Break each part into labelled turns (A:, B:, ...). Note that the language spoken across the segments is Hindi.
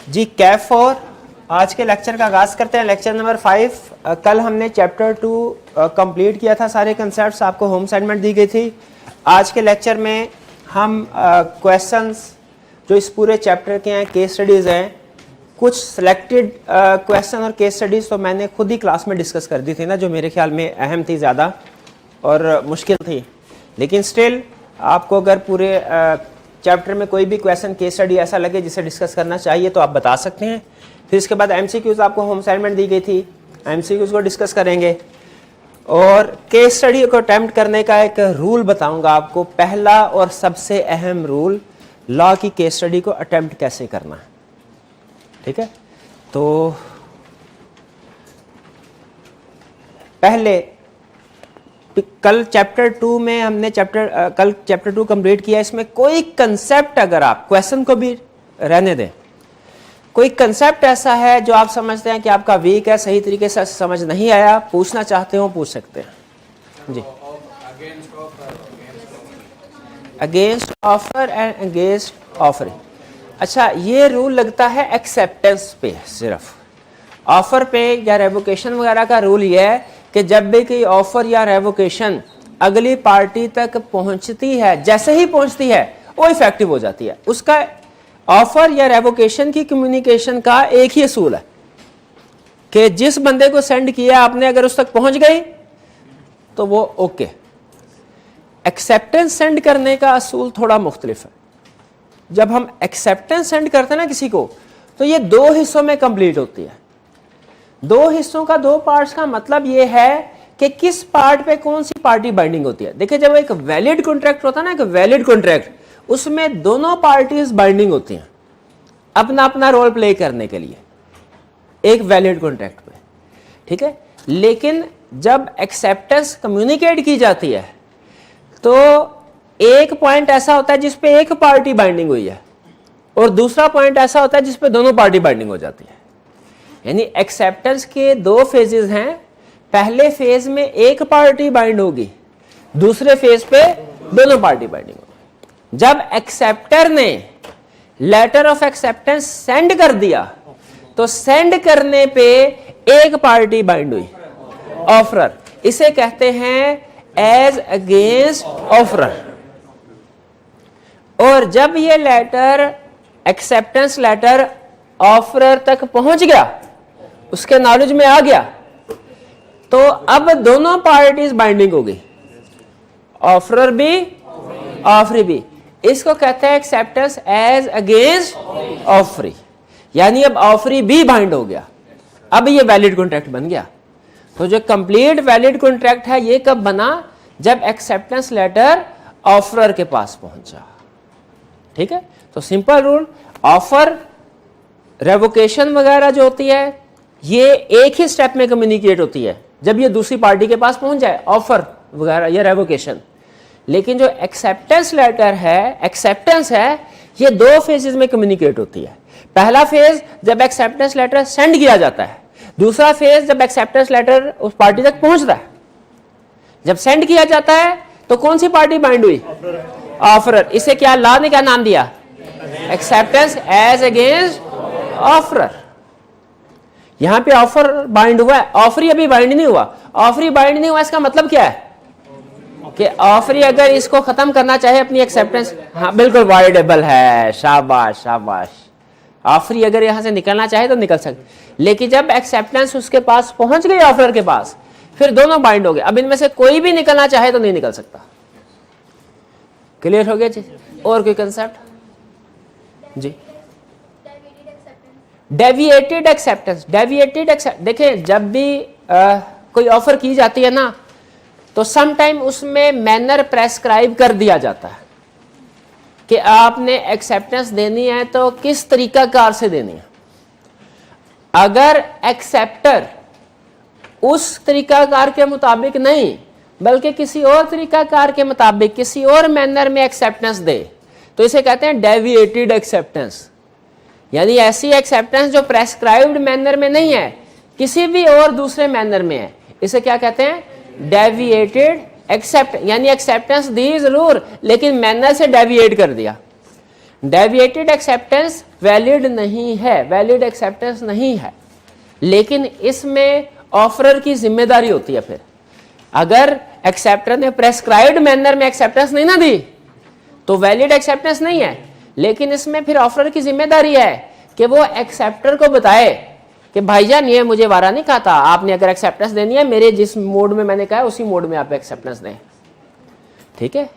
A: जी कैफ 4 आज के लेक्चर का आगाज़ करते हैं। Lecture number 5। कल हमने चैप्टर 2 कंप्लीट किया था, सारे कंसेप्ट्स आपको होम असाइनमेंट दी गई थी। आज के लेक्चर में हम क्वेश्चंस जो इस पूरे चैप्टर के हैं, केस स्टडीज़ हैं, कुछ सिलेक्टेड क्वेश्चन और केस स्टडीज़ तो मैंने खुद ही क्लास में डिस्कस कर दी थी ना, जो मेरे ख्याल में अहम थी ज़्यादा और मुश्किल थी। लेकिन स्टिल आपको अगर पूरे चैप्टर में कोई भी क्वेश्चन केस स्टडी ऐसा लगे जिसे डिस्कस करना चाहिए तो आप बता सकते हैं। फिर इसके बाद एमसीक्यूज आपको होम असाइनमेंट दी गई थी, एमसीक्यूज को डिस्कस करेंगे और केस स्टडी को अटेम्प्ट करने का एक रूल बताऊंगा आपको। पहला और सबसे अहम रूल, लॉ की केस स्टडी को अटेम्प्ट कैसे करना है, ठीक है। तो पहले कल चैप्टर 2 में हमने कल चैप्टर 2 कंप्लीट किया। इसमें कोई कंसेप्ट, अगर आप क्वेश्चन को भी रहने दें, कोई कंसेप्ट ऐसा है जो आप समझते हैं कि आपका वीक है, सही तरीके से समझ नहीं आया, पूछना चाहते हो पूछ सकते हैं जी। Against offer and against offering. अच्छा, ये रूल लगता है एक्सेप्टेंस पे, सिर्फ ऑफर पे या रेवोकेशन वगैरह का रूल ये है कि जब भी कोई ऑफर या रेवोकेशन अगली पार्टी तक पहुंचती है, जैसे ही पहुंचती है वो इफेक्टिव हो जाती है। उसका ऑफर या रेवोकेशन की कम्युनिकेशन का एक ही असूल है कि जिस बंदे को सेंड किया आपने, अगर उस तक पहुंच गई तो वो ओके। एक्सेप्टेंस सेंड करने का असूल थोड़ा मुख्तलिफ है। जब हम एक्सेप्टेंस सेंड करते हैं ना किसी को, तो ये दो हिस्सों में कंप्लीट होती है। दो हिस्सों का, दो पार्ट्स का मतलब ये है कि किस पार्ट पे कौन सी पार्टी बाइंडिंग होती है। देखिए, जब एक वैलिड कॉन्ट्रैक्ट होता है ना, एक वैलिड कॉन्ट्रैक्ट, उसमें दोनों पार्टीज बाइंडिंग होती हैं अपना अपना रोल प्ले करने के लिए एक वैलिड कॉन्ट्रैक्ट पे, ठीक है। लेकिन जब एक्सेप्टेंस कम्युनिकेट की जाती है तो एक पॉइंट ऐसा होता है जिसपे एक पार्टी बाइंडिंग हुई है और दूसरा पॉइंट ऐसा होता है जिसपे दोनों पार्टी बाइंडिंग हो जाती है। यानी एक्सेप्टेंस के दो फेजेस हैं। पहले फेज में एक पार्टी बाइंड होगी, दूसरे फेज पे दोनों पार्टी बाइंडिंग होगी। जब एक्सेप्टर ने लेटर ऑफ एक्सेप्टेंस सेंड कर दिया तो सेंड करने पे एक पार्टी बाइंड हुई, ऑफरर। इसे कहते हैं एज अगेंस्ट ऑफरर। और जब ये लेटर, एक्सेप्टेंस लेटर ऑफरर तक पहुंच गया, उसके नॉलेज में आ गया, तो अब दोनों पार्टीज बाइंडिंग हो गई, ऑफरर भी ऑफरी भी। इसको कहते हैं एक्सेप्टेंस एज अगेंस्ट ऑफरी। यानी अब ऑफरी भी बाइंड हो गया, अब ये वैलिड कॉन्ट्रैक्ट बन गया। तो जो कंप्लीट वैलिड कॉन्ट्रैक्ट है ये कब बना? जब एक्सेप्टेंस लेटर ऑफरर के पास पहुंचा, ठीक है। तो सिंपल रूल, ऑफर रेवोकेशन वगैरह जो होती है ये एक ही स्टेप में कम्युनिकेट होती है, जब ये दूसरी पार्टी के पास पहुंच जाए, ऑफर वगैरह या रेवोकेशन। लेकिन जो एक्सेप्टेंस लेटर है, एक्सेप्टेंस है, ये दो फेजेस में कम्युनिकेट होती है। पहला फेज जब एक्सेप्टेंस लेटर सेंड किया जाता है, दूसरा फेज जब एक्सेप्टेंस लेटर उस पार्टी तक पहुंचता है। जब सेंड किया जाता है तो कौन सी पार्टी बाइंड हुई? ऑफरर। इसे क्या लॉ ने क्या नाम दिया? Acceptance as against offeror. यहां पे ऑफर बाइंड हुआ है, ऑफरी अभी बाइंड नहीं हुआ। ऑफरी बाइंड नहीं हुआ, इसका मतलब क्या है कि ऑफरी अगर इसको खत्म करना चाहे अपनी एक्सेप्टेंस, हाँ बिल्कुल वाइडेबल है, शाबाश शाबाश। ऑफरी अगर यहां से निकलना चाहे तो निकल सकते, लेकिन जब एक्सेप्टेंस उसके पास पहुंच गई, ऑफर के पास, फिर दोनों बाइंड हो गए। अब इनमें से कोई भी निकलना चाहे तो नहीं निकल सकता। क्लियर हो गया जी? और कोई कंसेप्ट जी? Deviated acceptance. डेविएटेड एक्सेप्टेंस, देखिए जब भी कोई ऑफर की जाती है ना, तो सम टाइम उसमें मैनर प्रेस्क्राइब कर दिया जाता है कि आपने एक्सेप्टेंस देनी है तो किस तरीकाकार से देनी है। अगर एक्सेप्टर उस तरीकाकार के मुताबिक नहीं बल्कि किसी और तरीकाकार के मुताबिक किसी और मैनर में एक्सेप्टेंस दे, तो इसे कहते हैं डेविएटेड एक्सेप्टेंस। यानी ऐसी एक्सेप्टेंस जो प्रेस्क्राइब्ड मैनर में नहीं है, किसी भी और दूसरे मैनर में है, इसे क्या कहते हैं? Deviated accept. यानी एक्सेप्टेंस दी जरूर लेकिन मैनर से डेविएट कर दिया। डेविएटेड एक्सेप्टेंस वैलिड नहीं है, वैलिड एक्सेप्टेंस नहीं है। लेकिन इसमें ऑफरर की जिम्मेदारी होती है। फिर अगर एक्सेप्टर ने प्रेस्क्राइब्ड मैनर में एक्सेप्टेंस नहीं ना दी तो वैलिड एक्सेप्टेंस नहीं है। लेकिन इसमें फिर ऑफरर की जिम्मेदारी है कि वो एक्सेप्टर को बताए कि भाईजान ये मुझे वारा नहीं खाता, आपने अगर एक्सेप्टेंस देनी है मेरे जिस मोड में मैंने कहा है उसी मोड में आप एक्सेप्टेंस दें। ठीक है,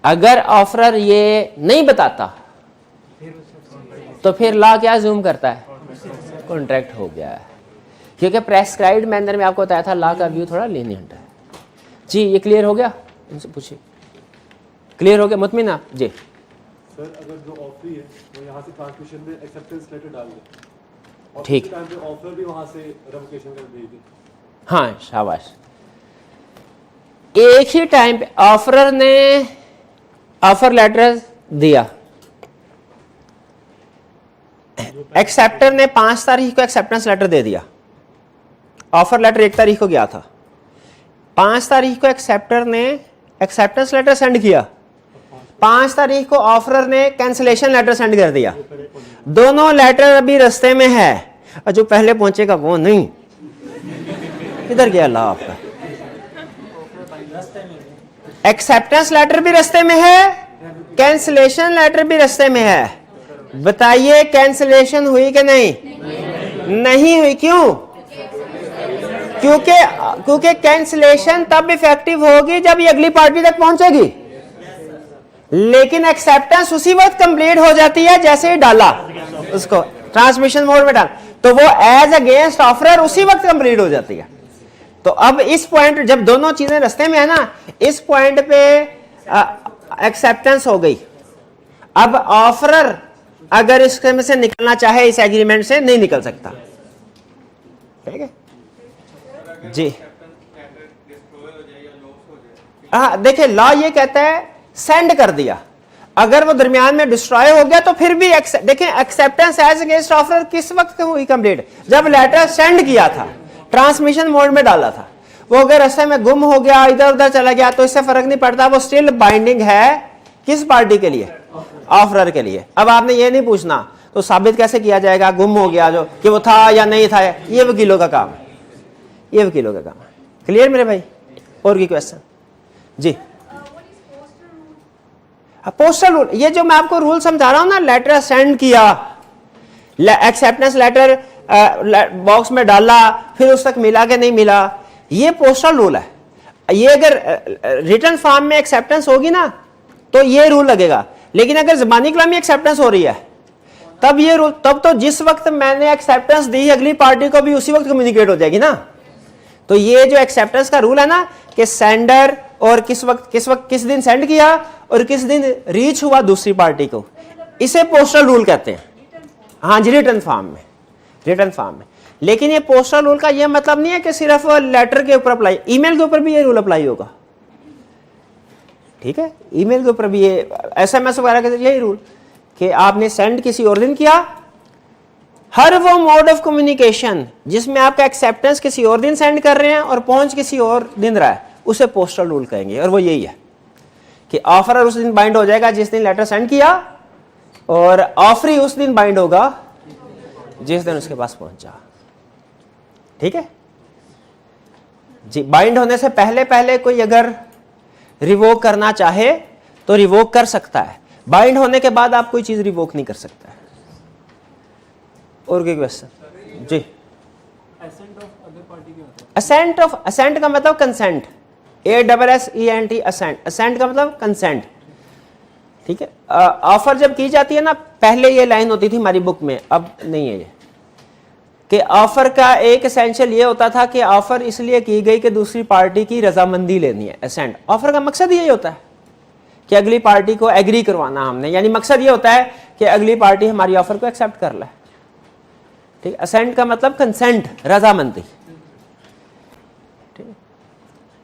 A: अगर ऑफरर ये नहीं बताता तो फिर लॉ क्या जूम करता है, कॉन्ट्रैक्ट हो गया है। क्योंकि प्रेस्क्राइब्ड मैनर में आपको बताया था लॉ का व्यू थोड़ा लीनिएंट है। जी ये क्लियर हो गया, इनसे पूछिए। क्लियर हो गया मुतमिन आप? जी
B: सर, अगर जो ऑफरी है वो यहाँ से ट्रांसमिशन में एक्सेप्टेंस लेटर डाल दे और
A: ठीक,
B: उसी टाइम पे ऑफर भी वहाँ से रेवोकेशन कर भेज दे।
A: हाँ शाबाश। एक ही टाइम पे ऑफरर ने ऑफर लेटर दिया, एक्सेप्टर ने 5 तारीख को एक्सेप्टेंस लेटर दे दिया। ऑफर लेटर 1 तारीख को गया था, 5 तारीख को एक्सेप्टर ने एक्सेप्टेंस लेटर सेंड किया, 5 तारीख को ऑफरर ने कैंसिलेशन लेटर सेंड कर दिया। दोनों लेटर अभी रास्ते में है और जो पहले पहुंचेगा वो नहीं। किधर गया अल्लाह आपका? एक्सेप्टेंस लेटर भी रास्ते में है, कैंसिलेशन लेटर भी रास्ते में है। बताइए कैंसिलेशन हुई कि नहीं? नहीं हुई। क्यों? क्योंकि कैंसिलेशन तब इफेक्टिव होगी जब ये अगली पार्टी तक पहुंचेगी। लेकिन एक्सेप्टेंस उसी वक्त कंप्लीट हो जाती है जैसे ही डाला उसको ट्रांसमिशन मोड में डाल, तो वो एज अगेंस्ट ऑफरर उसी वक्त कंप्लीट हो जाती है। तो अब इस पॉइंट जब दोनों चीजें रास्ते में है ना, इस पॉइंट पे एक्सेप्टेंस हो गई। अब ऑफरर अगर इसके में से निकलना चाहे इस एग्रीमेंट से नहीं निकल सकता। ठीक है जी। हाँ देखिए लॉ ये कहता है सेंड कर दिया, अगर वो दरमियान में डिस्ट्रॉय हो गया तो फिर भी देखिए एक्सेप्टेंस एज अगेंस्ट ऑफर किस वक्त हुई कंप्लीट? जब लेटर सेंड किया था, ट्रांसमिशन मोड में डाला था। वो अगर रास्ते में गुम हो गया, इधर उधर चला गया तो इससे फर्क नहीं पड़ता, वो स्टिल बाइंडिंग है किस पार्टी के लिए? ऑफरर के लिए। अब आपने ये नहीं पूछना तो साबित कैसे किया जाएगा गुम हो गया जो कि वो था या नहीं था? ये वकीलों का काम है, ये वकीलों का काम है। क्लियर मेरे भाई? और की क्वेश्चन? जी पोस्टल रूल, ये जो मैं आपको रूल समझा रहा हूं ना, लेटर सेंड किया, एक्सेप्टेंस लेटर बॉक्स में डाला, फिर उस तक मिला कि नहीं मिला, ये पोस्टल रूल है। ये अगर रिटर्न फॉर्म में एक्सेप्टेंस होगी ना तो ये रूल लगेगा। लेकिन अगर ज़बानी कलामी एक्सेप्टेंस हो रही है तब ये रूल, तब तो जिस वक्त मैंने एक्सेप्टेंस दी अगली पार्टी को भी उसी वक्त कम्युनिकेट हो जाएगी ना। तो ये जो एक्सेप्टेंस का रूल है ना कि सेंडर और किस दिन सेंड किया और किस दिन रीच हुआ दूसरी पार्टी को, इसे पोस्टल रूल कहते हैं। हाँ जी, रिटर्न फॉर्म में, रिटर्न फॉर्म में। लेकिन ये पोस्टल रूल का ये मतलब नहीं है कि सिर्फ लेटर के ऊपर अप्लाई, ईमेल के ऊपर भी ये रूल अप्लाई होगा। ठीक है, ईमेल के ऊपर भी ये SMS वगैरह के यही रूल कि आपने सेंड किसी और दिन किया, हर वो मोड ऑफ कम्युनिकेशन जिसमें आपका एक्सेप्टेंस किसी और दिन सेंड कर रहे हैं और पहुंच किसी और दिन रहा है, उसे पोस्टल रूल कहेंगे। और वो यही है कि ऑफरर उस दिन बाइंड हो जाएगा जिस दिन लेटर सेंड किया, और ऑफरी उस दिन बाइंड होगा जिस दिन उसके पास पहुंचा। ठीक है जी। बाइंड होने से पहले पहले कोई अगर रिवोक करना चाहे तो रिवोक कर सकता है, बाइंड होने के बाद आप कोई चीज रिवोक नहीं कर सकता है। और कोई क्वेश्चन? जी असेंट का मतलब कंसेंट, ASSENT असेंट, असेंट का मतलब कंसेंट। ठीक है, ऑफर जब की जाती है ना, पहले ये लाइन होती थी हमारी बुक में, अब नहीं है ये, कि ऑफर का एक एसेंशियल ये होता था कि ऑफर इसलिए की गई कि दूसरी पार्टी की रजामंदी लेनी है। असेंट, ऑफर का मकसद यही होता है कि अगली पार्टी को एग्री करवाना हमने, यानी मकसद ये होता है कि अगली पार्टी हमारी ऑफर को एक्सेप्ट कर ले। ठीक, असेंट का मतलब कंसेंट, रजामंदी। ठीक,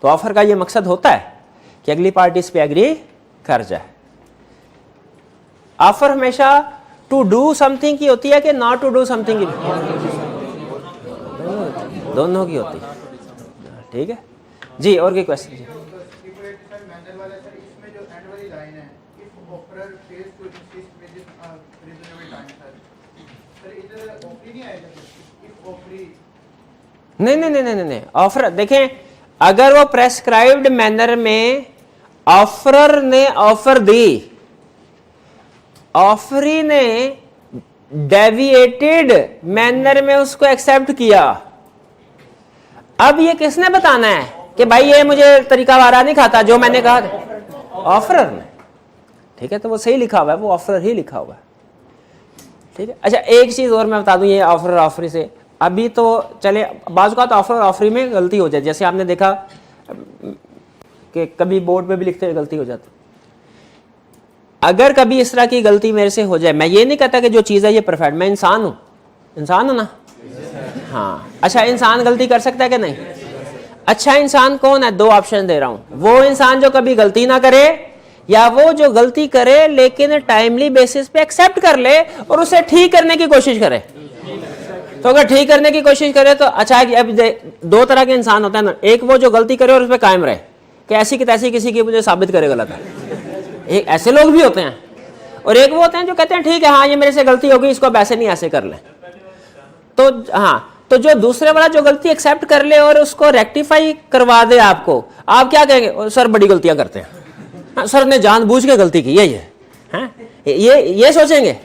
A: तो ऑफर का ये मकसद होता है कि अगली पार्टी इस पे एग्री कर जाए। ऑफर हमेशा टू डू समथिंग की होती है कि नॉट टू डू समथिंग की? दोनों की होती है। ठीक है जी। और कोई क्वेश्चन? जी
C: इसमें जो एंड वाली लाइन है, if offeror fails to insist within reasonable time, sir
A: नहीं नहीं नहीं नहीं नहीं, ऑफर देखें, अगर वो प्रेस्क्राइब्ड मैनर में ऑफरर ने ऑफर दी, ऑफरी ने डेविएटेड मैनर में उसको एक्सेप्ट किया, अब ये किसने बताना है कि भाई ये मुझे तरीका वारा नहीं खाता जो मैंने कहा? ऑफरर ने। ठीक है, तो वो सही लिखा हुआ है, वो ऑफरर ही लिखा हुआ है। ठीक है, अच्छा एक चीज और मैं बता दूं, ये ऑफरर ऑफरी से अभी तो चले, बाजू का तो ऑफरर ऑफरी में गलती हो जाए, जैसे आपने देखा कि कभी बोर्ड पे भी लिखते हुए गलती हो जाती। अगर कभी इस तरह की गलती मेरे से हो जाए, मैं ये नहीं कहता कि जो चीज़ है ये परफेक्ट, मैं इंसान हूं, इंसान हूं ना? हाँ, अच्छा इंसान गलती कर सकता है कि नहीं? अच्छा इंसान कौन है? दो ऑप्शन दे रहा हूं, वो इंसान जो कभी गलती ना करे, या वो जो गलती करे लेकिन टाइमली बेसिस पे एक्सेप्ट कर ले और उसे ठीक करने की कोशिश करे। तो अगर ठीक करने की कोशिश करे तो अच्छा, अब दो तरह के इंसान होते हैं ना, एक वो जो गलती करे और उस पर कायम रहे कि ऐसी की तैसी किसी की मुझे साबित करे गलत है, एक ऐसे लोग भी होते हैं, और एक वो होते हैं जो कहते हैं ठीक है हाँ ये मेरे से गलती होगी, इसको अब ऐसे नहीं ऐसे कर ले। तो हाँ, तो जो दूसरे वाला जो गलती एक्सेप्ट कर ले और उसको रेक्टिफाई करवा दे आपको, आप क्या कहेंगे? सर बड़ी गलतियां करते हैं, हाँ, सर ने जानबूझ के गलती की, यही है, हाँ? ये सोचेंगे?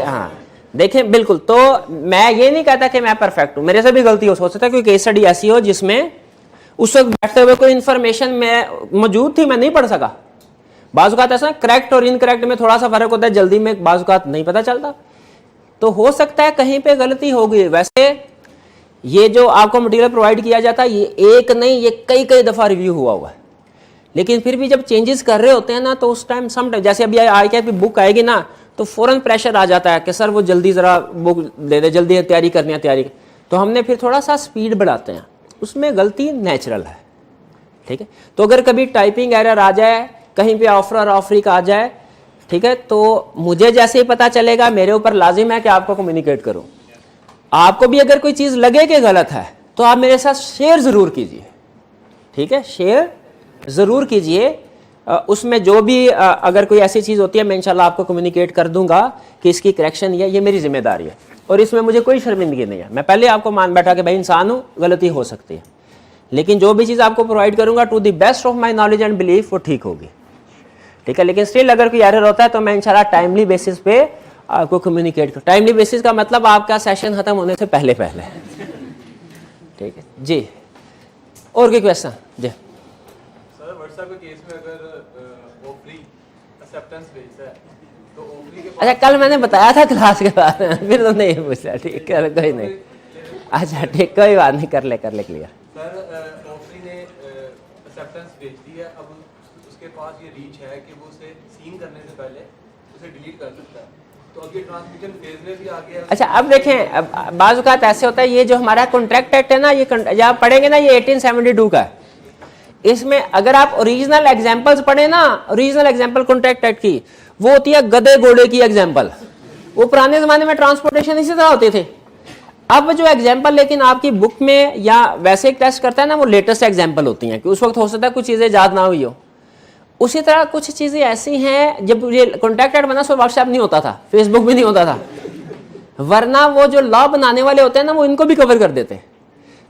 A: हाँ देखें, बिल्कुल। तो मैं ये नहीं कहता कि मैं परफेक्ट हूं, मेरे से भी गलती हो सकता है, कोई केस स्टडी ऐसी हो जिसमें उस वक्त बैठते हुए कोई इंफॉर्मेशन में मौजूद थी, मैं नहीं पढ़ सका। बाजुकात ऐसा करेक्ट और इनकरेक्ट में थोड़ा सा फर्क होता है, जल्दी में बाजुकात नहीं पता चलता, तो हो सकता है कहीं पे गलती हो गई। वैसे ये जो आपको मटेरियल प्रोवाइड किया जाता है, ये एक नहीं, ये कई कई दफा रिव्यू हुआ है, लेकिन फिर भी जब चेंजेस कर रहे होते हैं ना, तो उस टाइम जैसे अभी ICAP की बुक आएगी ना, तो फौरन प्रेशर आ जाता है कि सर वो जल्दी ज़रा बुक दे दे, जल्दी तैयारी करनी है, तैयारी। तो हमने फिर थोड़ा सा स्पीड बढ़ाते हैं, उसमें गलती नेचुरल है। ठीक है, तो अगर कभी टाइपिंग एरर आ जाए, कहीं पे ऑफर ऑफरी का आ जाए, ठीक है, तो मुझे जैसे ही पता चलेगा, मेरे ऊपर लाजिम है कि आपको कम्युनिकेट करूं। आपको भी अगर कोई चीज़ लगे कि गलत है तो आप मेरे साथ शेयर ज़रूर कीजिए। ठीक है, शेयर ज़रूर कीजिए, उसमें जो भी अगर कोई ऐसी चीज़ होती है मैं इंशाल्लाह आपको कम्युनिकेट कर दूंगा कि इसकी करेक्शन ये मेरी जिम्मेदारी है, और इसमें मुझे कोई शर्मिंदगी नहीं है। मैं पहले आपको मान बैठा कि भाई इंसान हूँ, गलती हो सकती है, लेकिन जो भी चीज़ आपको प्रोवाइड करूंगा to the best of my knowledge and belief वो ठीक होगी। ठीक है, लेकिन स्टिल अगर कोई एरर होता है तो मैं इंशाल्लाह टाइमली बेसिस पे आपको कम्युनिकेट करूँ। टाइमली बेसिस का मतलब आपका सेशन खत्म होने से पहले पहले। ठीक है जी, और कोई क्वेश्चन? जी
B: सर, व्हाट्सएप के केस में अगर ओफरी एक्सेप्टेंस बेस है तो ओफरी के पास,
A: अच्छा कल मैंने बताया था क्लास के बाद फिर तो नहीं पूछा। ठीक है, कोई नहीं, अच्छा ठीक, कोई बात नहीं, कर ले क्लियर।
B: सर ओफरी ने एक्सेप्टेंस भेज दी है, अब उसके पास ये रीच है कि वो उसे सीन करने से पहले उसे डिलीट कर सकता है, तो अब ये ट्रांसमिशन फेज में भी आ गया। अच्छा
A: अब देखें, अब बाज़ औक़ात ऐसे होता है, ये जो हमारा कॉन्ट्रैक्ट एक्ट है ना, ये जब आप पढ़ेंगे ना, ये 1872 का है। इसमें अगर आप ओरिजिनल एग्जांपल्स पढ़े ना, ओरिजिनल एग्जांपल कॉन्ट्रैक्ट एक्ट की, वो होती है गधे घोड़े की एग्जांपल। वो पुराने जमाने में ट्रांसपोर्टेशन इसी तरह होते थे। अब जो एग्जांपल लेकिन आपकी बुक में या वैसे एक टेस्ट करता है ना, वो लेटेस्ट एग्जांपल होती हैं कि उस वक्त हो सकता है कुछ चीज़ें याद ना हुई हो। उसी तरह कुछ चीज़ें ऐसी हैं, जब ये कॉन्टैक्ट ऐड बना, सो व्हाट्सएप नहीं होता था, फेसबुक भी नहीं होता था, वरना वो जो लॉ बनाने वाले होते हैं ना, वो इनको भी कवर कर देते।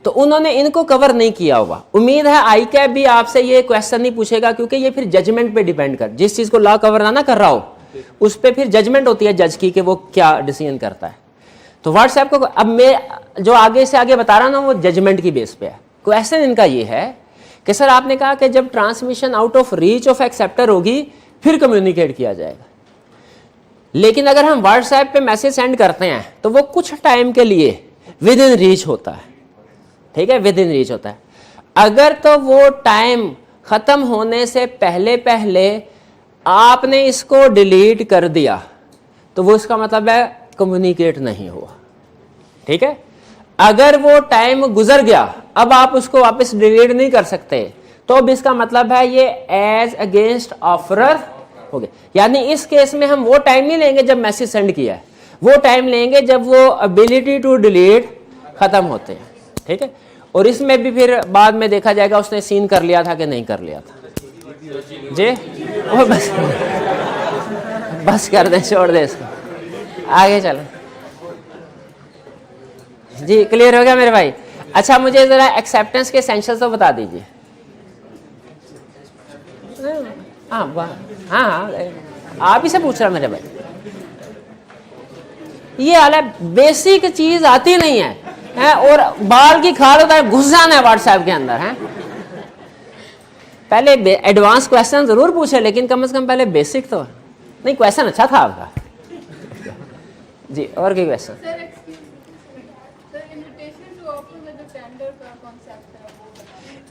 A: तो उन्होंने इनको कवर नहीं किया हुआ। उम्मीद है ICAP भी आपसे ये क्वेश्चन नहीं पूछेगा, क्योंकि ये फिर जजमेंट पे डिपेंड कर, जिस चीज़ को लॉ कवर ना कर रहा हो उस पर फिर जजमेंट होती है जज की कि वो क्या डिसीजन करता है। तो व्हाट्सएप को अब मैं जो आगे से आगे बता रहा हूँ ना, वो जजमेंट की बेस पे है। क्वेश्चन इनका ये है कि सर आपने कहा कि जब transmission out of reach of acceptor होगी फिर कम्युनिकेट किया जाएगा, लेकिन अगर हम व्हाट्सएप पे मैसेज सेंड करते हैं तो वो कुछ टाइम के लिए विद इन रीच होता है। ठीक है, विद इन रीच होता है। अगर तो वो टाइम खत्म होने से पहले पहले आपने इसको डिलीट कर दिया तो वो इसका मतलब है कम्युनिकेट नहीं हुआ। ठीक है, अगर वो टाइम गुजर गया, अब आप उसको वापस डिलीट नहीं कर सकते, तो अब इसका मतलब है ये एज अगेंस्ट ऑफरर हो गया। यानी इस केस में हम वो टाइम नहीं लेंगे जब मैसेज सेंड किया है, वो टाइम लेंगे जब वो एबिलिटी टू डिलीट खत्म होते हैं। ठीक है, और इसमें भी फिर बाद में देखा जाएगा उसने सीन कर लिया था कि नहीं कर लिया था। जी वो बस कर दें, छोड़ दें इसको, आगे चलें। जी क्लियर हो गया मेरे भाई। अच्छा मुझे जरा एक्सेप्टेंस के एसेंशियल्स तो बता दीजिए। हाँ हाँ हाँ आप ही से पूछ रहा मेरे भाई। ये हाल है, बेसिक चीज आती नहीं है और बाल की खाल होता है, घुस जाना है व्हाट्सएप के अंदर है। पहले एडवांस क्वेश्चन जरूर पूछे, लेकिन कम से कम पहले बेसिक तो नहीं। क्वेश्चन अच्छा था आपका जी। और क्या क्वेश्चन?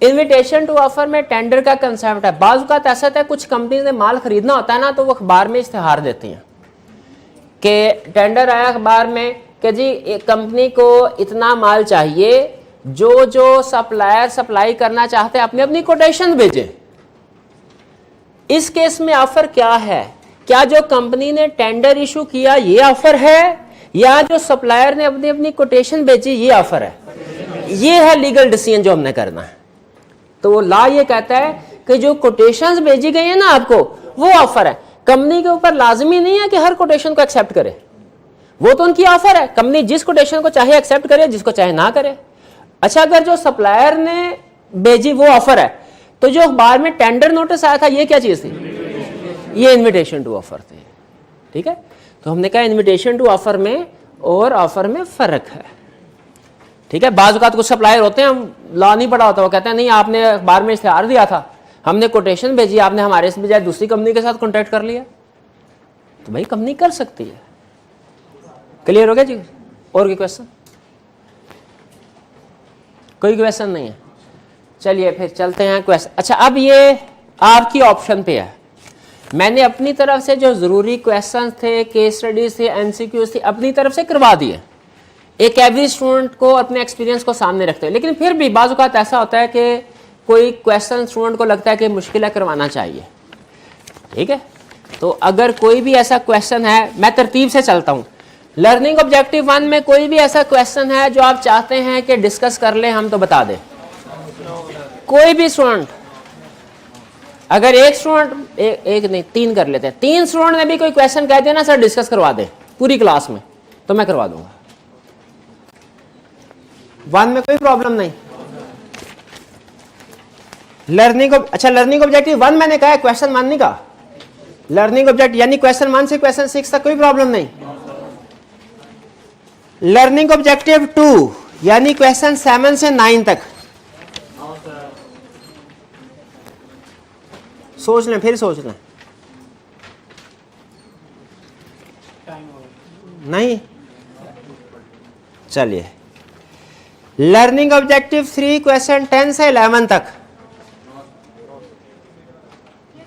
A: इन्विटेशन टू ऑफर में टेंडर का कंसेप्ट है। बाज़ औक़ात ऐसा है कुछ कंपनी ने माल खरीदना होता है ना, तो वो अखबार में इश्तिहार देती हैं कि टेंडर आया अखबार में कि जी कंपनी को इतना माल चाहिए, जो जो सप्लायर सप्लाई करना चाहते हैं अपनी अपनी कोटेशन भेजें। इस केस में ऑफर क्या है? क्या जो कंपनी ने टेंडर इशू किया ये ऑफर है, या जो सप्लायर ने अपनी अपनी कोटेशन भेजी ये ऑफर है? ये है लीगल डिसीजन जो हमने करना है। तो वो लॉ ये कहता है कि जो कोटेशंस भेजी गई है ना आपको, वो ऑफर है। कंपनी के ऊपर लाजमी नहीं है कि हर कोटेशन को एक्सेप्ट करे, वो तो उनकी ऑफर है। कंपनी जिस कोटेशन को चाहे एक्सेप्ट करे, जिसको चाहे ना करे। अच्छा अगर जो सप्लायर ने भेजी वो ऑफर है, तो जो अखबार में टेंडर नोटिस आया था ये क्या चीज थी? ये इन्विटेशन टू ऑफर थी। ठीक है, तो हमने कहा इन्विटेशन टू ऑफर में और ऑफर में फर्क है। ठीक है, बाज़ औक़ात कुछ सप्लायर होते हैं, हम लॉ नहीं पढ़ा होता, वो कहते हैं नहीं आपने अखबार में इश्तिहार दिया था, हमने कोटेशन भेजी, आपने हमारे से बजाय दूसरी कंपनी के साथ कॉन्टैक्ट कर लिया। तो भाई कंपनी कर सकती है। क्लियर हो गया जी? और कोई क्वेश्चन? कोई क्वेश्चन नहीं है? चलिए फिर चलते हैं क्वेश्चन। अच्छा अब ये आपकी ऑप्शन पे है। मैंने अपनी तरफ से जो जरूरी क्वेश्चन थे, केस स्टडीज थे, एमसीक्यूज थे, अपनी तरफ से करवा दिए। एक एवरेज स्टूडेंट को अपने एक्सपीरियंस को सामने रखते हैं, लेकिन फिर भी बाज़ औक़ात ऐसा होता है कि कोई क्वेश्चन स्टूडेंट को लगता है कि मुश्किल है, करवाना चाहिए। ठीक है, तो अगर कोई भी ऐसा क्वेश्चन है, मैं तरतीब से चलता हूँ। लर्निंग ऑब्जेक्टिव 1 में कोई भी ऐसा क्वेश्चन है जो आप चाहते हैं कि डिस्कस कर लें हम, तो बता दें। कोई भी स्टूडेंट, अगर एक स्टूडेंट एक नहीं 3 कर लेते हैं, 3 स्टूडेंट ने भी कोई क्वेश्चन कह दिया ना सर डिस्कस करवा दे पूरी क्लास में, तो मैं करवा दूंगा। 1 में कोई प्रॉब्लम नहीं। लर्निंग अच्छा लर्निंग ऑब्जेक्टिव 1 मैंने कहा है, क्वेश्चन 1 नहीं कहा। लर्निंग ऑब्जेक्ट यानी क्वेश्चन 1 से क्वेश्चन 6 तक कोई प्रॉब्लम नहीं। लर्निंग ऑब्जेक्टिव 2 यानी क्वेश्चन 7 से 9 तक सोच लें, फिर सोच लें। नहीं, चलिए लर्निंग ऑब्जेक्टिव 3 क्वेश्चन 10 से 11 तक।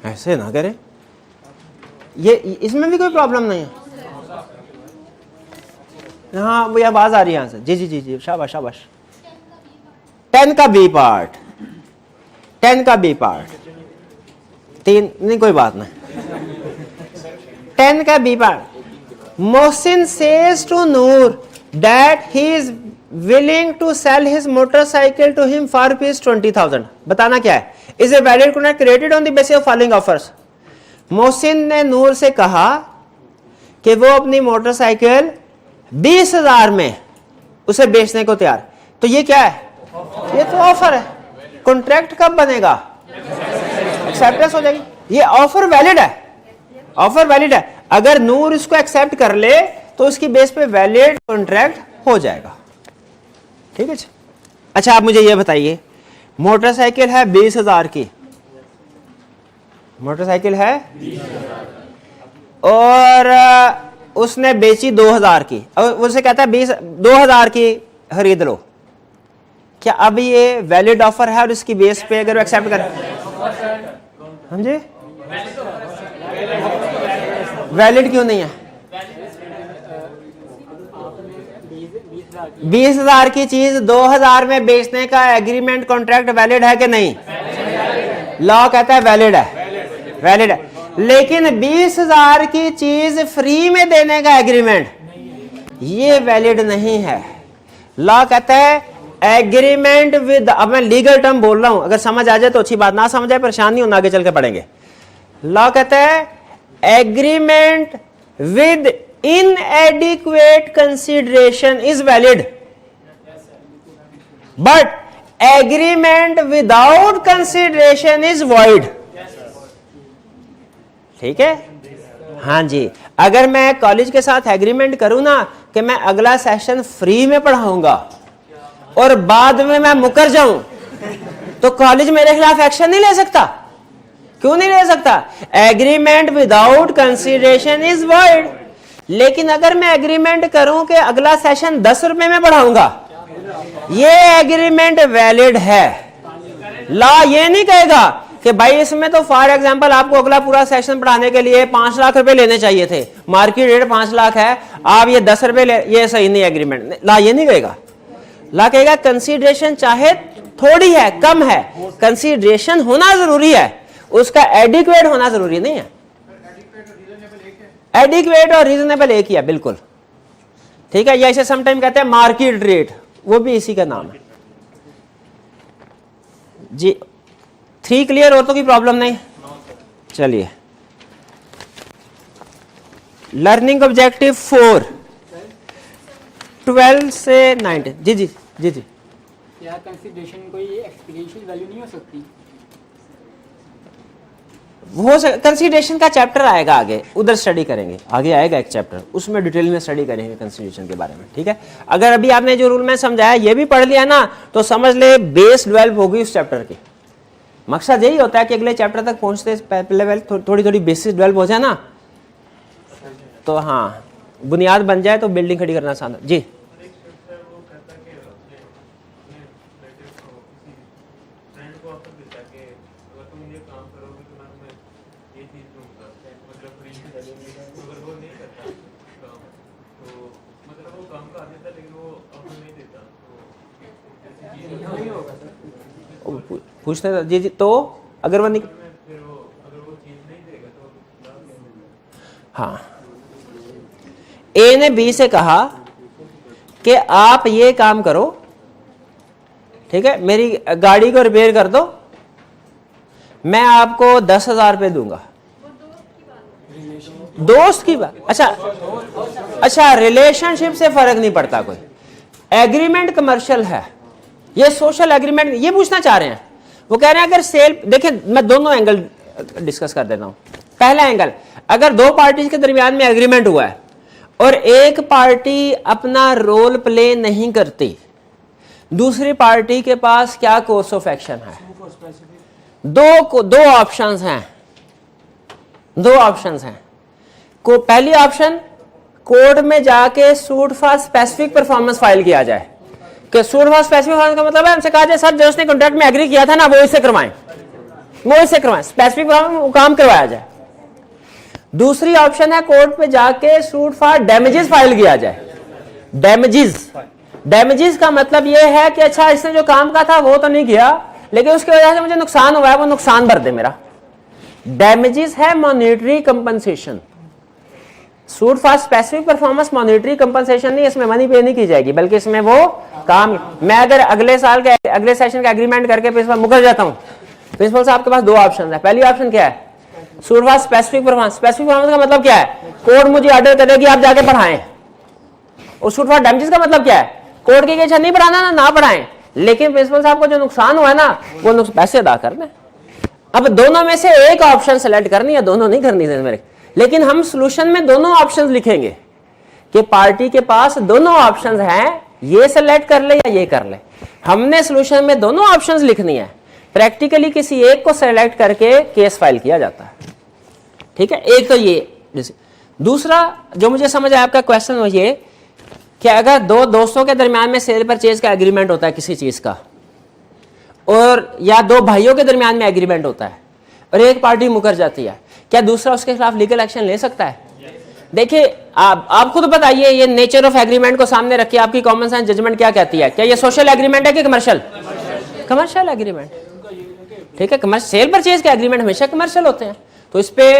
A: ऐसे ना करें, ये इसमें भी कोई प्रॉब्लम नहीं है। हाँ वो आवाज आ रही है यहां से। जी जी जी जी, शाबाश शाबाश। 10 का बी पार्ट, 10 का बी पार्ट 3 नहीं, कोई बात नहीं। 10 का B part. Mohsin says to Noor that he is willing to sell his motorcycle to him for ₹20,000। बताना क्या है? Is a valid contract created on the basis of following offers। Mohsin ने नूर से कहा कि वो अपनी मोटरसाइकिल 20,000 में उसे बेचने को तैयार। तो ये क्या है? ये तो ऑफर है। कॉन्ट्रैक्ट कब बनेगा? एक्सेप्टेंस हो जाएगी। ये ऑफर वैलिड है, ऑफर वैलिड है। अगर नूर इसको एक्सेप्ट कर ले तो उसकी बेस पे वैलिड कॉन्ट्रैक्ट हो जाएगा। ठीक है। अच्छा आप मुझे ये बताइए, मोटरसाइकिल है 20,000 की, मोटरसाइकिल है और उसने बेची 2,000 की, और उसे कहता है 2,000 की खरीद लो। क्या अब ये वैलिड ऑफर है और इसकी बेस पे अगर एक्सेप्ट कर, समझे? वैलिड क्यों नहीं है? 20,000 की चीज 2,000 में बेचने का एग्रीमेंट कॉन्ट्रैक्ट वैलिड है कि नहीं? लॉ कहता है वैलिड है, वैलिड है। लेकिन 20,000 की चीज फ्री में देने का एग्रीमेंट ये वैलिड नहीं है। लॉ कहता है एग्रीमेंट विद, अब मैं लीगल टर्म बोल रहा हूं, अगर समझ आ जाए तो अच्छी बात, ना समझ आए परेशान नहीं होना, आगे चल के पढ़ेंगे। लॉ कहता है agreement with inadequate consideration is valid। But agreement without consideration is void. ठीक है, हाँ जी। अगर मैं कॉलेज के साथ एग्रीमेंट करूं ना कि मैं अगला सेशन फ्री में पढ़ाऊंगा और बाद में मैं मुकर जाऊं, तो कॉलेज मेरे खिलाफ एक्शन नहीं ले सकता। क्यों नहीं ले सकता? Agreement without consideration is void. लेकिन अगर मैं एग्रीमेंट करूं कि अगला सेशन 10 रुपए में पढ़ाऊंगा, ये एग्रीमेंट वैलिड है। लॉ ये नहीं कहेगा कि भाई इसमें तो फॉर एग्जांपल आपको अगला पूरा सेशन पढ़ाने के लिए 5 लाख रुपए लेने चाहिए थे, मार्केट रेट 5 लाख है, आप ये 10 रुपए ले, ये सही नहीं एग्रीमेंट। लॉ ये नहीं कहेगा। लॉ कहेगा कंसीडरेशन चाहे थोड़ी है, कम है, कंसीडरेशन होना जरूरी है, उसका एडिक्वेट होना जरूरी नहीं है। एडिक्वेट और रीजनेबल एक ही है, बिल्कुल। ठीक है, जैसे समटाइम कहते हैं मार्केट रेट, वो भी इसी का नाम है जी। 3 क्लियर? और तो कोई प्रॉब्लम नहीं? चलिए, लर्निंग ऑब्जेक्टिव 4 12 से 19। जी जी जी जी।
C: क्या कंसीडरेशन कोई एक्सपीरियंशियल वैल्यू नहीं हो सकती?
A: वो कंसीडरेशन का चैप्टर आएगा आगे, उधर स्टडी करेंगे, आगे आएगा एक चैप्टर, उसमें डिटेल में स्टडी करेंगे कंसीडरेशन के बारे में। ठीक है, अगर अभी आपने जो रूल में समझाया ये भी पढ़ लिया ना, तो समझ ले बेस डेवलप होगी उस चैप्टर की। मकसद यही होता है कि अगले चैप्टर तक पहुंचते पहले थोड़ी थोड़ी बेसिस डेवलप हो जाए ना, तो हाँ बुनियाद बन जाए तो बिल्डिंग खड़ी करना आसान है। जी पूछते हैं जी जी। तो अगर वो नहीं, हाँ, ए ने बी से कहा कि आप ये काम करो, ठीक है, मेरी गाड़ी को रिपेयर कर दो, मैं आपको 10,000 रुपये दूंगा। दोस्त की बात, अच्छा रिलेशनशिप से फर्क नहीं पड़ता कोई। एग्रीमेंट कमर्शियल है, ये सोशल एग्रीमेंट, ये पूछना चाह रहे हैं। वो कह रहे हैं अगर सेल, देखिए मैं दोनों एंगल डिस्कस कर देता हूं। पहला एंगल, अगर दो पार्टीज के दरमियान में एग्रीमेंट हुआ है और एक पार्टी अपना रोल प्ले नहीं करती, दूसरी पार्टी के पास क्या कोर्स ऑफ एक्शन है? दो ऑप्शंस हैं, पहली ऑप्शन कोर्ट में जाके suit for specific performance file किया जाए कि सूट फॉर स्पेसिफिक परफॉर्मेंस का मतलब है हमसे कहा जाए सर जज ने कॉन्ट्रैक्ट में एग्री किया था ना, वो इससे करवाएं, स्पेसिफिक परफॉर्मेंस काम करवाया जाए। दूसरी ऑप्शन है कोर्ट पे जाके सूट फॉर डैमेजेस फाइल किया जाए। डैमेजेस का मतलब यह है कि अच्छा इसने जो काम का था वो तो नहीं किया, लेकिन उसकी वजह से मुझे नुकसान हुआ है, वो नुकसान भर दे मेरा। डैमेजेस है monetary compensation. Suit for specific performance monetary compensation नहीं, इसमें मनी पे नहीं की जाएगी, बल्कि इसमें वो काम, मैं अगर अगले सेशन का एग्रीमेंट करके प्रिंसिपल मुकर जाता हूं, प्रिंसिपल साहब के पास दो ऑप्शन है। पहली ऑप्शन क्या है? Suit for specific performance. Specific performance का मतलब क्या है? कोर्ट मुझे ऑर्डर करेगी आप जाके पढ़ाएं। और सूट फॉर डैमेजेस का मतलब क्या है? कोर्ट की इच्छा नहीं पढ़ाना ना पढ़ाएं, लेकिन प्रिंसिपल साहब को जो नुकसान हुआ है ना, वो पैसे अदा कर दें। अब दोनों में से एक ऑप्शन सेलेक्ट करनी है, दोनों नहीं करनी है मेरे, लेकिन हम सॉल्यूशन में दोनों ऑप्शंस लिखेंगे कि पार्टी के पास दोनों ऑप्शंस हैं, ये सेलेक्ट कर ले या ये कर ले। हमने सॉल्यूशन में दोनों ऑप्शंस लिखनी है, प्रैक्टिकली किसी एक को सेलेक्ट करके केस फाइल किया जाता है। ठीक है, एक तो ये। दूसरा जो मुझे समझ आया आपका क्वेश्चन वो ये कि अगर दो दोस्तों के दरमियान में सेल परचेज का एग्रीमेंट होता है किसी चीज का, और या दो भाइयों के दरमियान में एग्रीमेंट होता है और एक पार्टी मुकर जाती है, क्या दूसरा उसके खिलाफ लीगल एक्शन ले सकता है? देखिए आप खुद बताइए, ये नेचर ऑफ एग्रीमेंट को सामने रखिए, आपकी कॉमन सेंस जजमेंट क्या कहती है? क्या ये सोशल एग्रीमेंट है कि कमर्शियल? Commercial agreement. ठीक है, सेल परचेज के एग्रीमेंट हमेशा कमर्शियल होते हैं, तो इस पे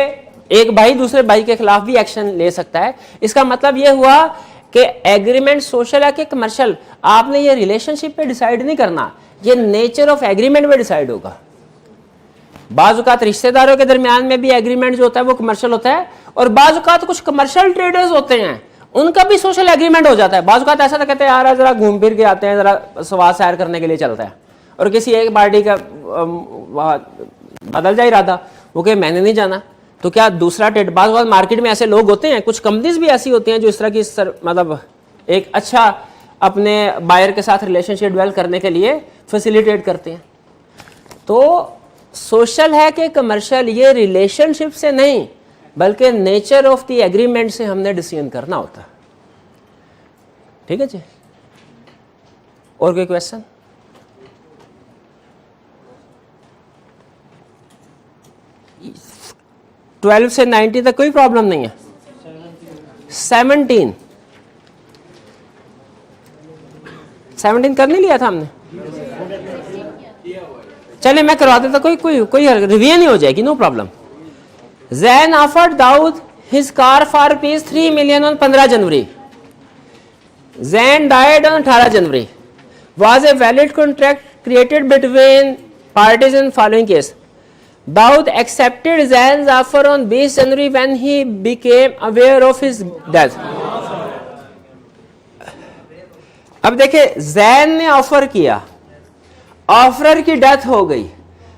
A: एक भाई दूसरे भाई के खिलाफ भी एक्शन ले सकता है। इसका मतलब ये हुआ कि एग्रीमेंट सोशल है कि कमर्शियल, आपने ये रिलेशनशिप पे डिसाइड नहीं करना, ये नेचर ऑफ एग्रीमेंट पे डिसाइड होगा। बाज़ औक़ात रिश्तेदारों के दरमियान में भी एग्रीमेंट जो होता है वो कमर्शियल होता है, और बाज़ औक़ात कुछ कमर्शियल ट्रेडर्स होते हैं उनका भी सोशल एग्रीमेंट हो जाता है। बाज़ औक़ात ऐसा तो कहते हैं यार जरा घूम फिर के आते हैं, जरा स्वाद सैर करने के लिए चलता है, और किसी एक पार्टी का बदल जा इरादा, वो कहे मैंने नहीं जाना, तो क्या दूसरा टेट। बाज़ औक़ात मार्केट में ऐसे लोग होते हैं, कुछ कंपनीज भी ऐसी होती हैं जो इस तरह की मतलब एक अच्छा अपने बायर के साथ रिलेशनशिप डेवलप करने के लिए फैसिलिटेट करते हैं। तो सोशल है कि कमर्शियल, ये रिलेशनशिप से नहीं बल्कि नेचर ऑफ द एग्रीमेंट से हमने डिसीजन करना होता है। ठीक है जी, और कोई क्वेश्चन? ट्वेल्व से 90 तक कोई प्रॉब्लम नहीं है। 17 कर नहीं लिया था हमने? चले मैं करवा देता, कोई रिवीजन नहीं हो जाएगी, no problem. Zayn offered Daud his car for ₹3 million on 15 January. Zayn died on 18 January. Was a valid contract created between parties in following case? Daud accepted Zayn's offer on 20 January when he became aware of his death. अब देखिए, जैन ने ऑफर किया, ऑफरर की डेथ हो गई।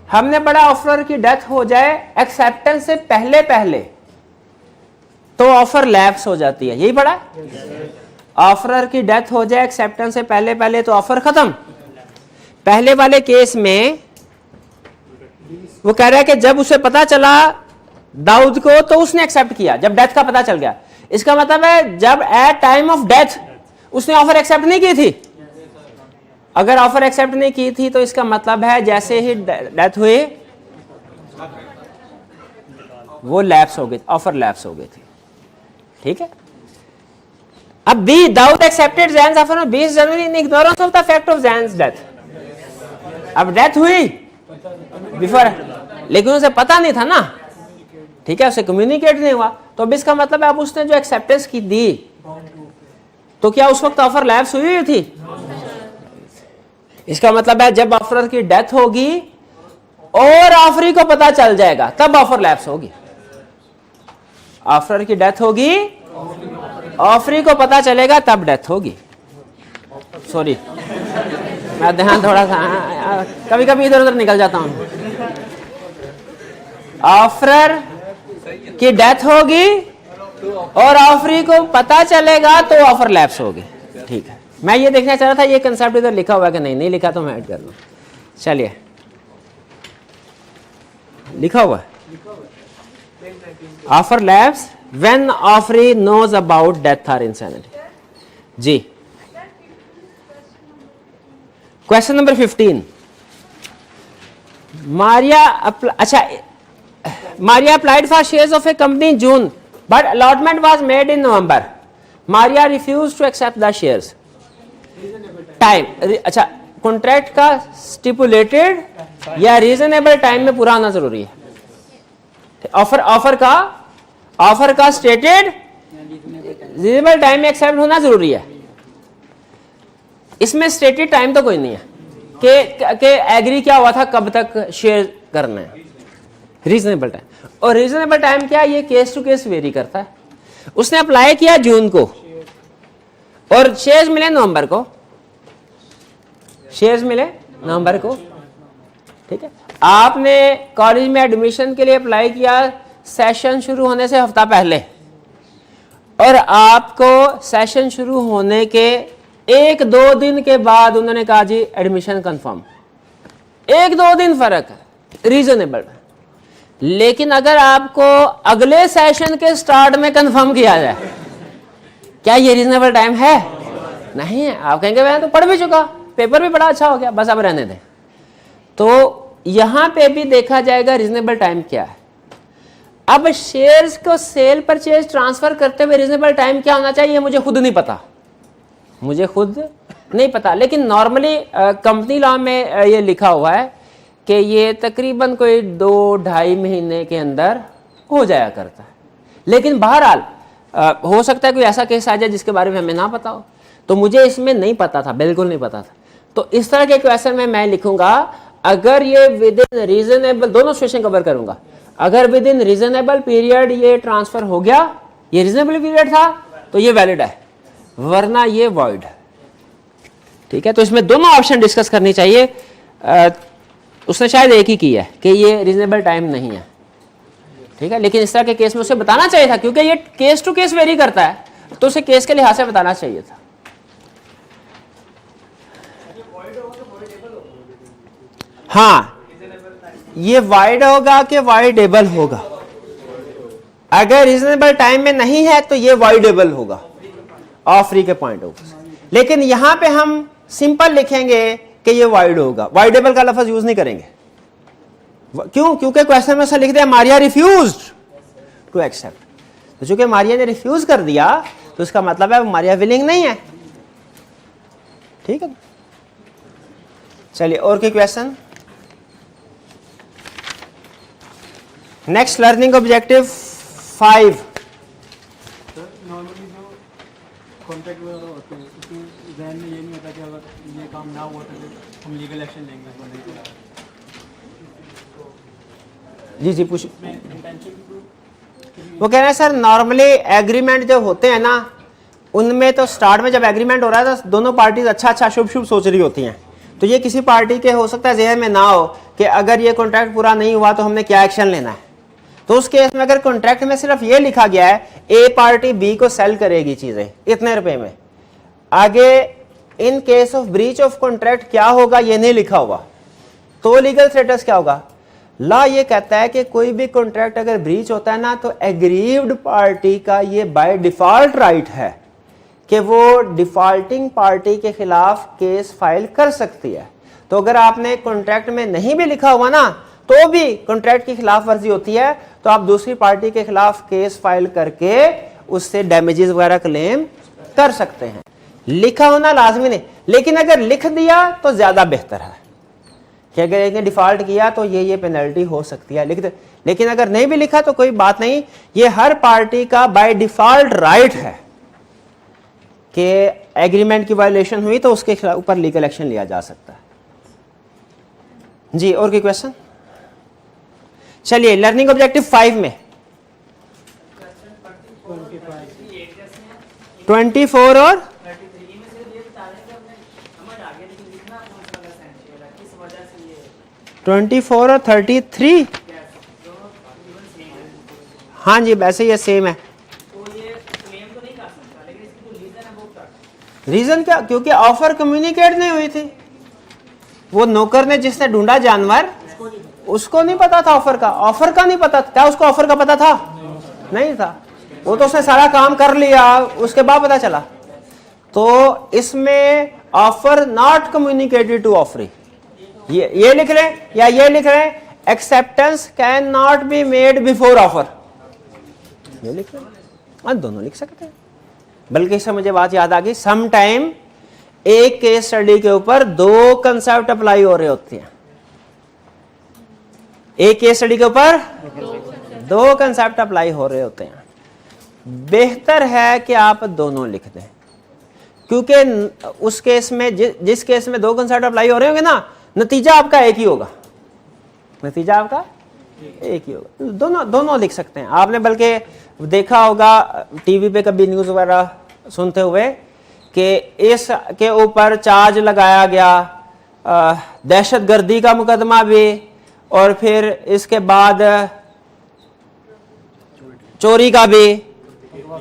A: हमने बड़ा ऑफरर की डेथ हो जाए एक्सेप्टेंस से पहले पहले तो ऑफर लैप्स हो जाती है, यही पढ़ा? ऑफरर की डेथ हो जाए एक्सेप्टेंस से पहले पहले तो ऑफर खत्म। पहले वाले केस में वो कह रहा है कि जब उसे पता चला दाऊद को तो उसने एक्सेप्ट किया, जब डेथ का पता चल गया। इसका मतलब है जब एट टाइम ऑफ डेथ उसने ऑफर एक्सेप्ट नहीं की थी। अगर ऑफर एक्सेप्ट नहीं की थी तो इसका मतलब है जैसे ही डेथ हुई वो लैप्स हो गई, ऑफर लैप्स हो गई थी। ठीक है, अब B Daud accepted Zain's offer on 20 January in ignorance of the fact of Zain's death. अब डेथ हुई बिफोर, लेकिन उसे पता नहीं था ना, ठीक है, उसे कम्युनिकेट नहीं हुआ। तो अब इसका मतलब है अब उसने जो एक्सेप्टेंस की दी तो क्या उस वक्त ऑफर लैप्स हुई थी? इसका मतलब है जब ऑफर की डेथ होगी और ऑफरी को पता चल जाएगा तब ऑफर लैप्स होगी। ऑफर की डेथ होगी, ऑफरी को पता चलेगा तब डेथ होगी। सॉरी, मैं ध्यान थोड़ा सा कभी कभी इधर उधर निकल जाता हूं। ऑफर की डेथ होगी और ऑफरी को पता चलेगा तो ऑफर लैप्स होगी। ठीक है, मैं ये देखना चाह रहा था ये कंसेप्ट इधर लिखा हुआ है कि नहीं, नहीं लिखा तो मैं ऐड कर लूं। चलिए, लिखा हुआ है offer lapse when offeree knows about death और इंसैनिटी। जी, question number 15। Maria applied for shares of a company in June, but allotment was made in November. Maria refused to accept the shares. Time, अच्छा, कॉन्ट्रैक्ट का स्टिपुलेटेड या रीजनेबल टाइम में पूरा होना जरूरी है। ऑफर का स्टेटेड रीजनेबल टाइम में एक्सेप्ट होना जरूरी है। इसमें स्टेटेड टाइम तो कोई नहीं है कि एग्री क्या हुआ था कब तक शेयर करना है। रीजनेबल टाइम, और रीजनेबल टाइम क्या, ये केस टू केस वेरी करता है। उसने अप्लाई किया जून को और शेयर्स मिले नवंबर को, शेयर्स मिले नवंबर को। ठीक है, आपने कॉलेज में एडमिशन के लिए अप्लाई किया सेशन शुरू होने से हफ्ता पहले, और आपको सेशन शुरू होने के 1-2 दिन के बाद उन्होंने कहा जी एडमिशन कंफर्म। 1-2 दिन फर्क है, रीजनेबल। लेकिन अगर आपको अगले सेशन के स्टार्ट में कंफर्म किया जाए, क्या ये रीजनेबल टाइम है? नहीं है। आप कहेंगे मैं तो पढ़ भी चुका, पेपर भी बड़ा अच्छा हो गया, बस अब रहने दें। तो यहां पे भी देखा जाएगा रीजनेबल टाइम क्या है। अब शेयर्स को सेल परचेज ट्रांसफर करते हुए रीजनेबल टाइम क्या होना चाहिए मुझे खुद नहीं पता, लेकिन नॉर्मली कंपनी लॉ में ये लिखा हुआ है कि ये तकरीबन कोई 2-2.5 महीने के अंदर हो जाया करता है। लेकिन बहरहाल हो सकता है कोई ऐसा केस आ जाए जिसके बारे में हमें ना पता हो, तो मुझे इसमें नहीं पता था, बिल्कुल नहीं पता था। तो इस तरह के क्वेश्चन में मैं लिखूंगा अगर ये विद इन रीजनेबल, दोनों सिचुएशन कवर करूंगा। अगर विद इन रीजनेबल पीरियड ये ट्रांसफर हो गया, ये रीजनेबल पीरियड था, तो ये वैलिड है, वरना ये वॉइड है। ठीक है, तो इसमें दोनों ऑप्शन डिस्कस करनी चाहिए। उसने शायद एक ही की है कि ये रीजनेबल टाइम नहीं है। ठीक है, लेकिन इस तरह के केस में उसे बताना चाहिए था, क्योंकि ये केस टू केस वेरी करता है, तो उसे केस के लिहाज से बताना चाहिए था। हाँ, ये वाइड होगा कि वाइडेबल होगा। अगर रीजनेबल टाइम में नहीं है तो ये वाइडेबल होगा ऑफ फ्री के पॉइंट ऑफ व्यू से। लेकिन यहां पे हम सिंपल लिखेंगे कि ये वाइड होगा, वाइडेबल का लफ्ज यूज नहीं करेंगे। क्यों? क्योंकि क्वेश्चन में से लिख दिया मारिया रिफ्यूज्ड टू एक्सेप्ट, तो चूंकि मारिया ने रिफ्यूज कर दिया तो इसका मतलब है मारिया विलिंग नहीं है। ठीक है, चलिए और कोई question? Next learning objective 5।
C: Sir normally जो कॉन्ट्रैक्ट वगैरह होते हैं उसमें जहन में ये नहीं होता कि अगर ये काम ना हुआ तो हम लीगल एक्शन लेंगे।
A: जी जी पूछ।
C: इंटेंशन
A: वो कह रहे हैं सर नॉर्मली एग्रीमेंट जो होते हैं ना, उनमें तो स्टार्ट में जब एग्रीमेंट हो रहा है तो दोनों पार्टीज अच्छा अच्छा शुभ शुभ सोच रही होती हैं। तो ये किसी पार्टी के हो सकता है जहन में ना हो कि अगर ये कॉन्ट्रैक्ट पूरा नहीं हुआ तो हमने क्या एक्शन लेना है। तो उस केस में अगर कॉन्ट्रैक्ट में सिर्फ ये लिखा गया है ए पार्टी बी को सेल करेगी चीजें इतने रुपए में, आगे in case of breach of contract क्या होगा ये नहीं लिखा हुआ, तो लीगल स्टेटस क्या होगा? लॉ ये कहता है कि कोई भी कॉन्ट्रैक्ट अगर ब्रीच होता है ना तो एग्रीव्ड पार्टी का ये बाय डिफॉल्ट राइट है कि वो डिफॉल्टिंग पार्टी के खिलाफ केस फाइल कर सकती है। तो अगर आपने कॉन्ट्रैक्ट में नहीं भी लिखा हुआ ना तो भी कॉन्ट्रैक्ट की खिलाफ वर्जी होती है, तो आप दूसरी पार्टी के खिलाफ केस फाइल करके उससे डैमेजेस वगैरह क्लेम कर सकते हैं। लिखा होना लाजमी नहीं, लेकिन अगर लिख दिया तो ज्यादा बेहतर है कि अगर एक ने डिफॉल्ट किया तो ये पेनल्टी हो सकती है, लेकिन अगर नहीं भी लिखा तो कोई बात नहीं। ये हर पार्टी का बाय डिफॉल्ट राइट है कि एग्रीमेंट की वायलेशन हुई तो उसके ऊपर लीगल एक्शन लिया जा सकता है। जी और कोई क्वेश्चन? चलिए लर्निंग ऑब्जेक्टिव 5 में 24 और 24 और 33। हाँ जी वैसे ये सेम है। रीजन क्या? क्योंकि ऑफर कम्युनिकेट नहीं हुई थी। वो नौकर ने जिसने ढूंढा जानवर उसको नहीं पता था ऑफर का नहीं पता था। क्या उसको ऑफर का पता था? नहीं था। वो तो उसने सारा काम कर लिया उसके बाद पता चला। तो इसमें offer not communicated to offeree, ये लिख रहे हैं या ये लिख रहे हैं acceptance can not be made before offer, ये लिख रहे हैं। दोनों लिख सकते हैं। बल्कि इससे मुझे बात याद आ गई, सम टाइम एक केस स्टडी के ऊपर दो कंसेप्ट अप्लाई हो रहे होते हैं। एक केस स्टडी के ऊपर दो कंसेप्ट अप्लाई हो रहे होते हैं। बेहतर है कि आप दोनों लिख दें, क्योंकि उस केस में जिस केस में दो कंसेप्ट अप्लाई हो रहे होंगे ना, नतीजा आपका एक ही होगा। नतीजा आपका एक ही होगा। दोनों लिख सकते हैं। आपने बल्कि देखा होगा टीवी पे कभी न्यूज़ वगैरह सुनते हुए कि इस के ऊपर चार्ज लगाया गया दहशतगर्दी का मुकदमा भी, और फिर इसके बाद चोरी का भी,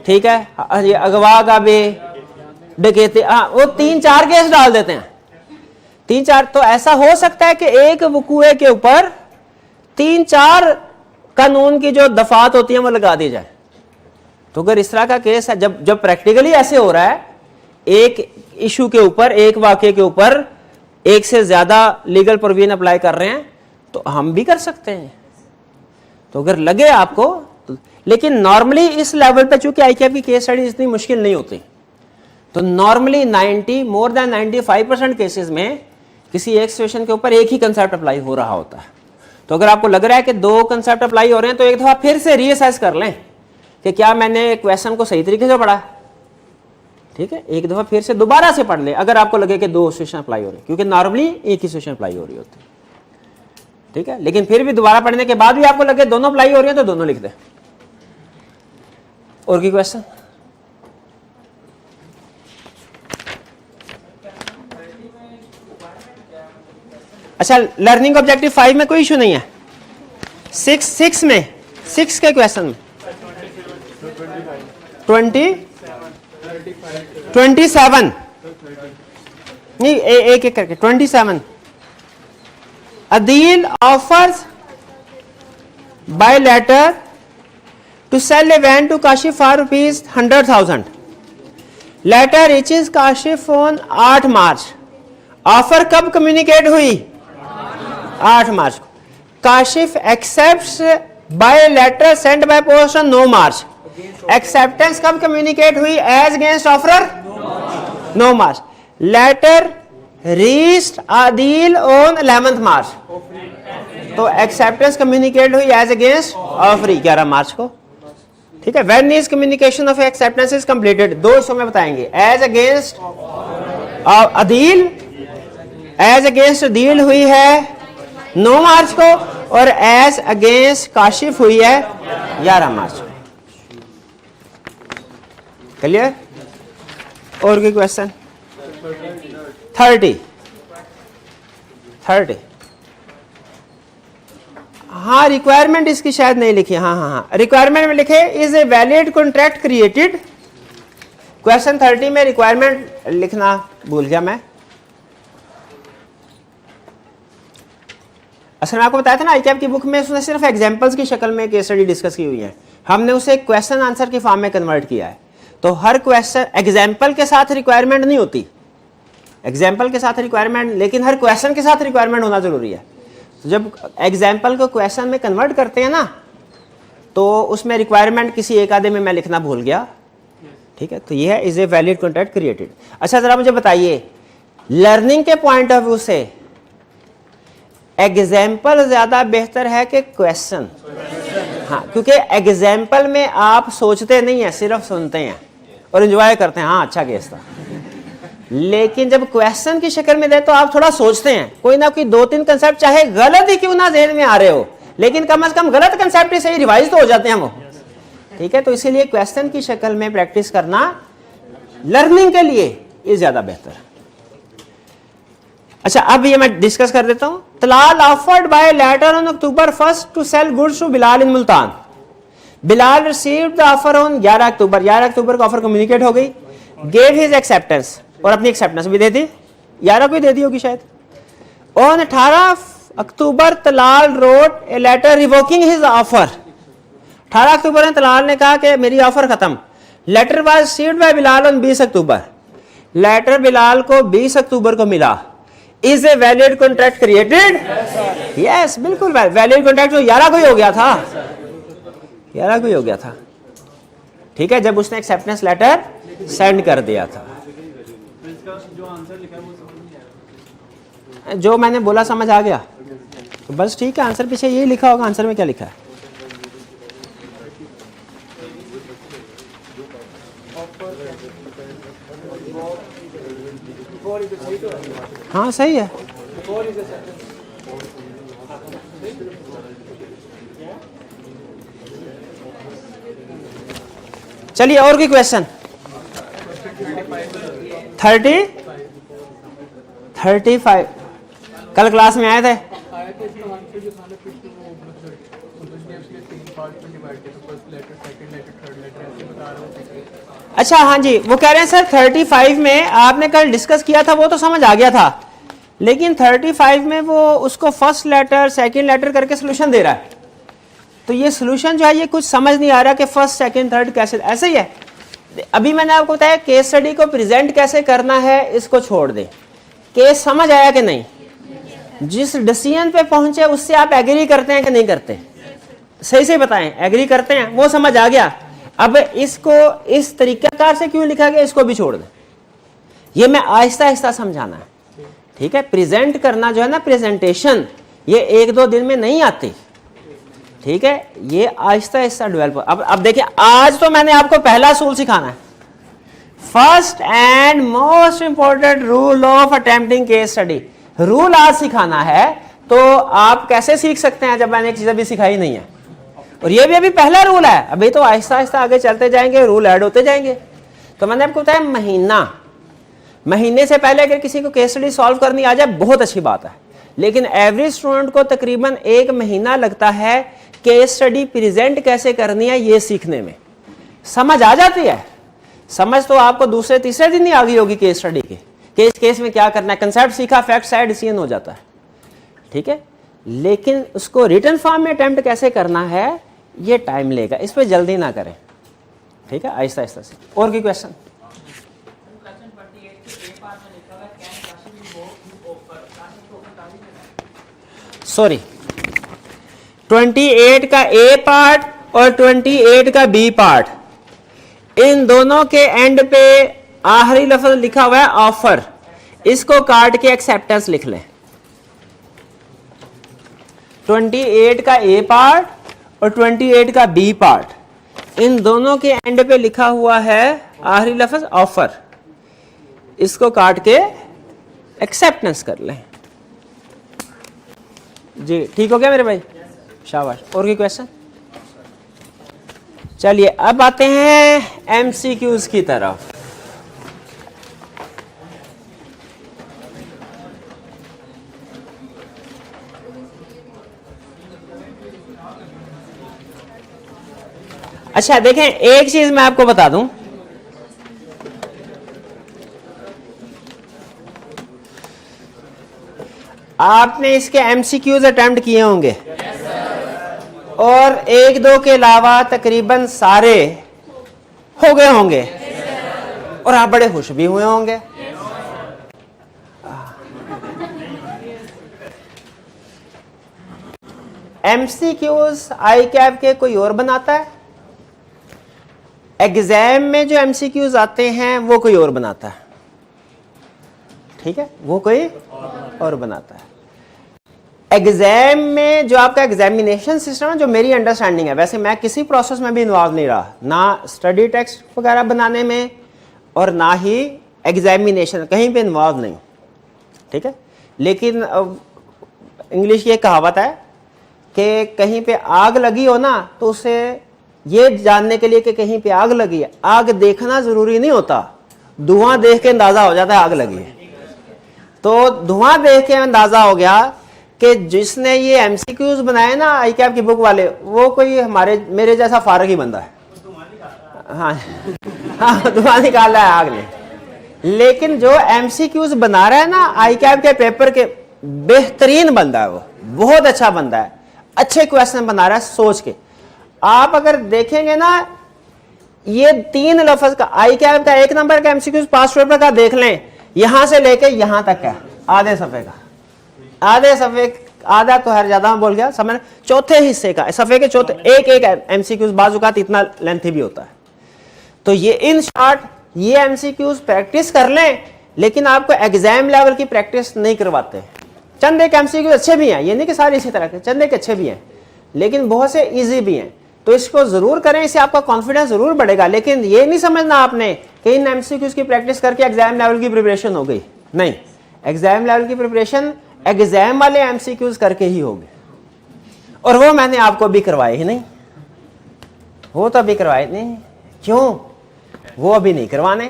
A: ठीक है, अगवा का भी, डकैती, वो 3-4 केस डाल देते हैं। 3-4। तो ऐसा हो सकता है कि एक वकूए के ऊपर 3-4 कानून की जो दफात होती है वो लगा दी जाए। तो अगर इस तरह का केस है, जब प्रैक्टिकली ऐसे हो रहा है, एक इशू के ऊपर, एक वाक़े के ऊपर एक से ज्यादा लीगल प्रोविजन अप्लाई कर रहे हैं, तो हम भी कर सकते हैं। तो अगर लगे आपको तो, लेकिन नॉर्मली इस लेवल पे चूंकि आईकेएफ की केस स्टडी इतनी मुश्किल नहीं होती, तो नॉर्मली मोर देन 95% केसेस में किसी एक सिचुएशन के ऊपर एक ही कंसेप्ट अप्लाई हो रहा होता है। तो अगर आपको लग रहा है कि दो कंसेप्ट अप्लाई हो रहे हैं, तो एक दफा फिर से रीअसेस कर लें कि क्या मैंने क्वेश्चन को सही तरीके से पढ़ा। ठीक है, एक दफा फिर से दोबारा से पढ़ ले अगर आपको लगे कि दो सिचुएशन अप्लाई हो रही है, क्योंकि नॉर्मली एक ही सिचुएशन अप्लाई हो रही होती है। ठीक है, लेकिन फिर भी दोबारा पढ़ने के बाद भी आपको लगे दोनों अप्लाई हो रही है तो दोनों लिख दे। और की क्वेश्चन? अच्छा, लर्निंग ऑब्जेक्टिव 5 में कोई इशू नहीं है। 6 में 6 के क्वेश्चन में 27 नहीं, एक एक करके 27। Adeel offers by letter to sell a van to Kashif for ₹100,000। Letter reaches Kashif on 8 March. Offer कब कम्युनिकेट हुई? 8 मार्च को। Kashif accepts by letter send by post on 9 March. Acceptance कब कम्युनिकेट हुई as against offer? 9 March. Letter reached Adil on 11 March, तो एक्सेप्टेंस कम्युनिकेट हुई एज अगेंस्ट ऑफरी 11 मार्च को। ठीक है, when is communication of acceptance is completed, 2 हिस्सों में बताएंगे। As against Adeel, as against Adeel हुई है 9 मार्च को, और एज अगेंस्ट काशिफ हुई है 11 मार्च को। क्लियर? और कोई क्वेश्चन? 30 हाँ, रिक्वायरमेंट इसकी शायद नहीं लिखी। हाँ, रिक्वायरमेंट में लिखे is a valid contract created. Question 30 में रिक्वायरमेंट लिखना भूल गया मैं। असल में आपको बताया था ना, आईकैप की बुक में उसने सिर्फ एग्जांपल्स की शक्ल में केस स्टडी डिस्कस की हुई है, हमने उसे क्वेश्चन आंसर की फॉर्म में कन्वर्ट किया है। तो हर क्वेश्चन एग्जाम्पल के साथ रिक्वायरमेंट नहीं होती, एग्जाम्पल के साथ रिक्वायरमेंट, लेकिन हर क्वेश्चन के साथ रिक्वायरमेंट होना जरूरी है। तो जब एग्जाम्पल को क्वेश्चन में कन्वर्ट करते हैं ना, तो उसमें रिक्वायरमेंट किसी एक आधे में मैं लिखना भूल गया। ठीक है, तो ये है is a valid contract created. अच्छा, जरा मुझे बताइए, लर्निंग के पॉइंट ऑफ व्यू से एग्जाम्पल ज्यादा बेहतर है कि क्वेश्चन? हाँ, क्योंकि एग्जाम्पल में आप सोचते नहीं है, सिर्फ सुनते हैं और एंजॉय करते हैं, हाँ अच्छा केस था। लेकिन जब क्वेश्चन की शक्ल में दे तो आप थोड़ा सोचते हैं, कोई ना कोई 2-3 कंसेप्ट चाहे गलत ही क्यों ना ज़हन में आ रहे हो, लेकिन कम से कम गलत कंसेप्ट ही सही रिवाइज तो हो जाते हैं वो। ठीक है, तो इसीलिए क्वेश्चन की शक्ल में प्रैक्टिस करना लर्निंग के लिए ये ज्यादा बेहतर है। अच्छा, अब ये मैं डिस्कस कर देता हूं। Talal offered by letter on October 1 to sell goods to Bilal in Multan. Bilal received the offer on 11 October. 11 October को ऑफर कम्युनिकेट हो गई। गेव हिज एक्सेप्टेंस, और अपनी एक्सेप्टेंस भी दे दी, 11 को ही दे दी होगी शायद। On 18 October Talal wrote a letter revoking his offer. 18 October में तलाल ने कहा कि मेरी ऑफर खत्म। Letter was received by Bilal on 20 October. Letter Bilal को 20 अक्टूबर को मिला। Is a valid contract created? Yes, बिल्कुल वैलिड कॉन्ट्रैक्ट जो 11 को ही हो गया था, 11 को ही हो गया था। ठीक है, जब उसने एक्सेप्टेंस लेटर सेंड कर दिया था।
C: जो आंसर लिखा है वो समझ नहीं आया।
A: जो मैंने बोला समझ आ गया तो बस ठीक है, आंसर पीछे यही लिखा होगा। आंसर में क्या लिखा है? हाँ सही है। चलिए और कोई क्वेश्चन? 35 कल क्लास में आए थे। अच्छा हाँ जी, वो कह रहे हैं सर 35 में आपने कल डिस्कस किया था वो तो समझ आ गया था, लेकिन 35 में वो उसको फर्स्ट लेटर सेकंड लेटर करके सोल्यूशन दे रहा है। तो ये सोल्यूशन जो है ये कुछ समझ नहीं आ रहा कि फर्स्ट सेकंड थर्ड कैसे, ऐसे ही है। अभी मैंने आपको बताया केस स्टडी को प्रेजेंट कैसे करना है, इसको छोड़ दें। केस समझ आया कि नहीं? जिस डिसीजन पे पहुंचे उससे आप एग्री करते हैं कि नहीं करते? सही से बताएं, एग्री करते हैं, वो समझ आ गया। अब इसको इस तरीकाकार से क्यों लिखा गया इसको भी छोड़ दें। ये मैं आहिस्ता आहिस्ता समझाना है, ठीक है। प्रेजेंट करना जो है ना, प्रेजेंटेशन, ये 1-2 दिन में नहीं आती, ठीक है। ये आहिस्ता आहिस्ता डेवलप। अब देखिए, आज तो मैंने आपको पहला असूल सिखाना है, first and most important rule of attempting case study. Rule आज सिखाना है, तो आप कैसे सीख सकते हैं जब मैंने एक चीज अभी सिखाई नहीं है। और ये भी अभी पहला रूल है, अभी तो आहिस्ता आहिस्ता आगे चलते जाएंगे, रूल ऐड होते जाएंगे। तो मैंने आपको बताया महीने से पहले अगर किसी को केस स्टडी सॉल्व करनी आ जाए बहुत अच्छी बात है, लेकिन एवरेज स्टूडेंट को तकरीबन 1 महीना लगता है केस स्टडी प्रेजेंट कैसे करनी है ये सीखने में। समझ आ जाती है, समझ तो आपको दूसरे तीसरे दिन ही आ गई होगी केस स्टडी की, केस में क्या करना है, कंसेप्ट सीखा, फैक्ट साइड डिसीजन हो जाता है, ठीक है। लेकिन उसको रिटन फॉर्म में अटेम्प्ट कैसे करना है ये टाइम लेगा, इस पर जल्दी ना करें, ठीक है, आहिस्ता आहिस्ता से। और कोई क्वेश्चन? सॉरी, 28 का ए पार्ट और 28 का बी पार्ट, इन दोनों के एंड पे आखिरी लफ्ज लिखा हुआ है ऑफर, इसको काट के एक्सेप्टेंस लिख लें। 28 का ए पार्ट और 28 का बी पार्ट, इन दोनों के एंड पे लिखा हुआ है आखिरी लफ्ज ऑफर, इसको काट के एक्सेप्टेंस कर लें। जी ठीक हो गया मेरे भाई, शाबाश। और कोई क्वेश्चन? चलिए अब आते हैं एमसीक्यूज की तरफ। अच्छा देखें, एक चीज मैं आपको बता दूं, आपने इसके एमसीक्यूज अटेम्प्ट किए होंगे और 1-2 के अलावा तकरीबन सारे हो गए होंगे और आप बड़े खुश भी हुए होंगे। एमसीक्यूज आई कैप के कोई और बनाता है, एग्जाम में जो एमसीक्यूज आते हैं वो कोई और बनाता है, ठीक है, वो कोई और बनाता है। एग्जाम में जो आपका एग्जामिनेशन सिस्टम है, जो मेरी अंडरस्टैंडिंग है, वैसे मैं किसी प्रोसेस में भी इन्वॉल्व नहीं रहा, ना स्टडी टेक्स्ट वगैरह बनाने में और ना ही एग्जामिनेशन, कहीं पे इन्वॉल्व नहीं, ठीक है। लेकिन इंग्लिश की एक कहावत है कि कहीं पे आग लगी हो ना तो उसे ये जानने के लिए कि कहीं पे आग लगी है, आग देखना जरूरी नहीं होता, धुआं देख के अंदाजा हो जाता है आग लगी है। तो धुआं देख के अंदाजा हो गया कि जिसने ये एमसीक्यूज बनाए ना आई कैप की बुक वाले, वो कोई मेरे जैसा फारग ही बंदा है। हाँ हाँ, धुआं निकाला है आग ने। लेकिन जो एमसीक्यूज बना रहा है ना आई कैप के पेपर के, बेहतरीन बंदा है वो, बहुत अच्छा बंदा है, अच्छे क्वेश्चन बना रहा है सोच के। आप अगर देखेंगे ना, ये 3 लफ्ज का आई कैप का 1 नंबर का एमसीक्यूज पास पेपर का देख लें, यहां से लेके यहां तक है, आधे सफे का, आधे सफे, आधा तो हर ज्यादा बोल गया, समझ, चौथे हिस्से का, सफे के चौथे एक एमसीक्यूज बाजुकात इतना लेंथी भी होता है। तो ये इन शॉर्ट ये एमसीक्यूज प्रैक्टिस कर लें, लेकिन आपको एग्जाम लेवल की प्रैक्टिस नहीं करवाते। चंद एक एमसीक्यूज अच्छे भी हैं, ये नहीं कि सारे इसी तरह के, चंद एक अच्छे भी हैं, लेकिन बहुत से इजी भी हैं, तो इसको जरूर करें, इससे आपका कॉन्फिडेंस जरूर बढ़ेगा। लेकिन ये नहीं समझना आपने कि इन एमसीक्यूज की प्रैक्टिस करके एग्जाम लेवल की प्रिपरेशन हो गई, नहीं, एग्जाम लेवल की प्रिपरेशन एग्जाम वाले एमसीक्यूज करके ही होगी, और वो मैंने आपको अभी करवाए ही नहीं, वो तो अभी करवाए नहीं, क्यों, वो अभी नहीं करवाने।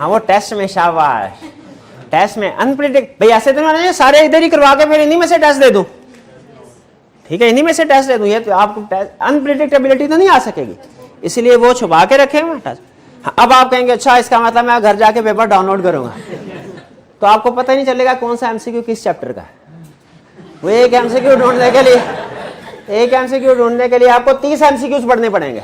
A: हाँ वो टेस्ट में, शाबाश, टेस्ट में अनप्रिडिक्ट, भाई ऐसे तो मैंने सारे इधर ही करवा के फिर इन्हीं में से टेस्ट दे दूं, ठीक है, इन्हीं में से टेस्ट दे दूं, ये तो आपको अनप्रिडिक्टेबिलिटी तो नहीं आ सकेगी, इसलिए वो छुपा के रखे हुए टेस्ट। हाँ, अब आप कहेंगे अच्छा इसका मतलब मैं घर जाके पेपर डाउनलोड करूंगा, तो आपको पता ही नहीं चलेगा कौन सा एमसीक्यू किस चैप्टर का है। वो एक एमसीक्यू ढूंढने के लिए आपको 30 एमसीक्यूज पढ़ने पड़ेंगे,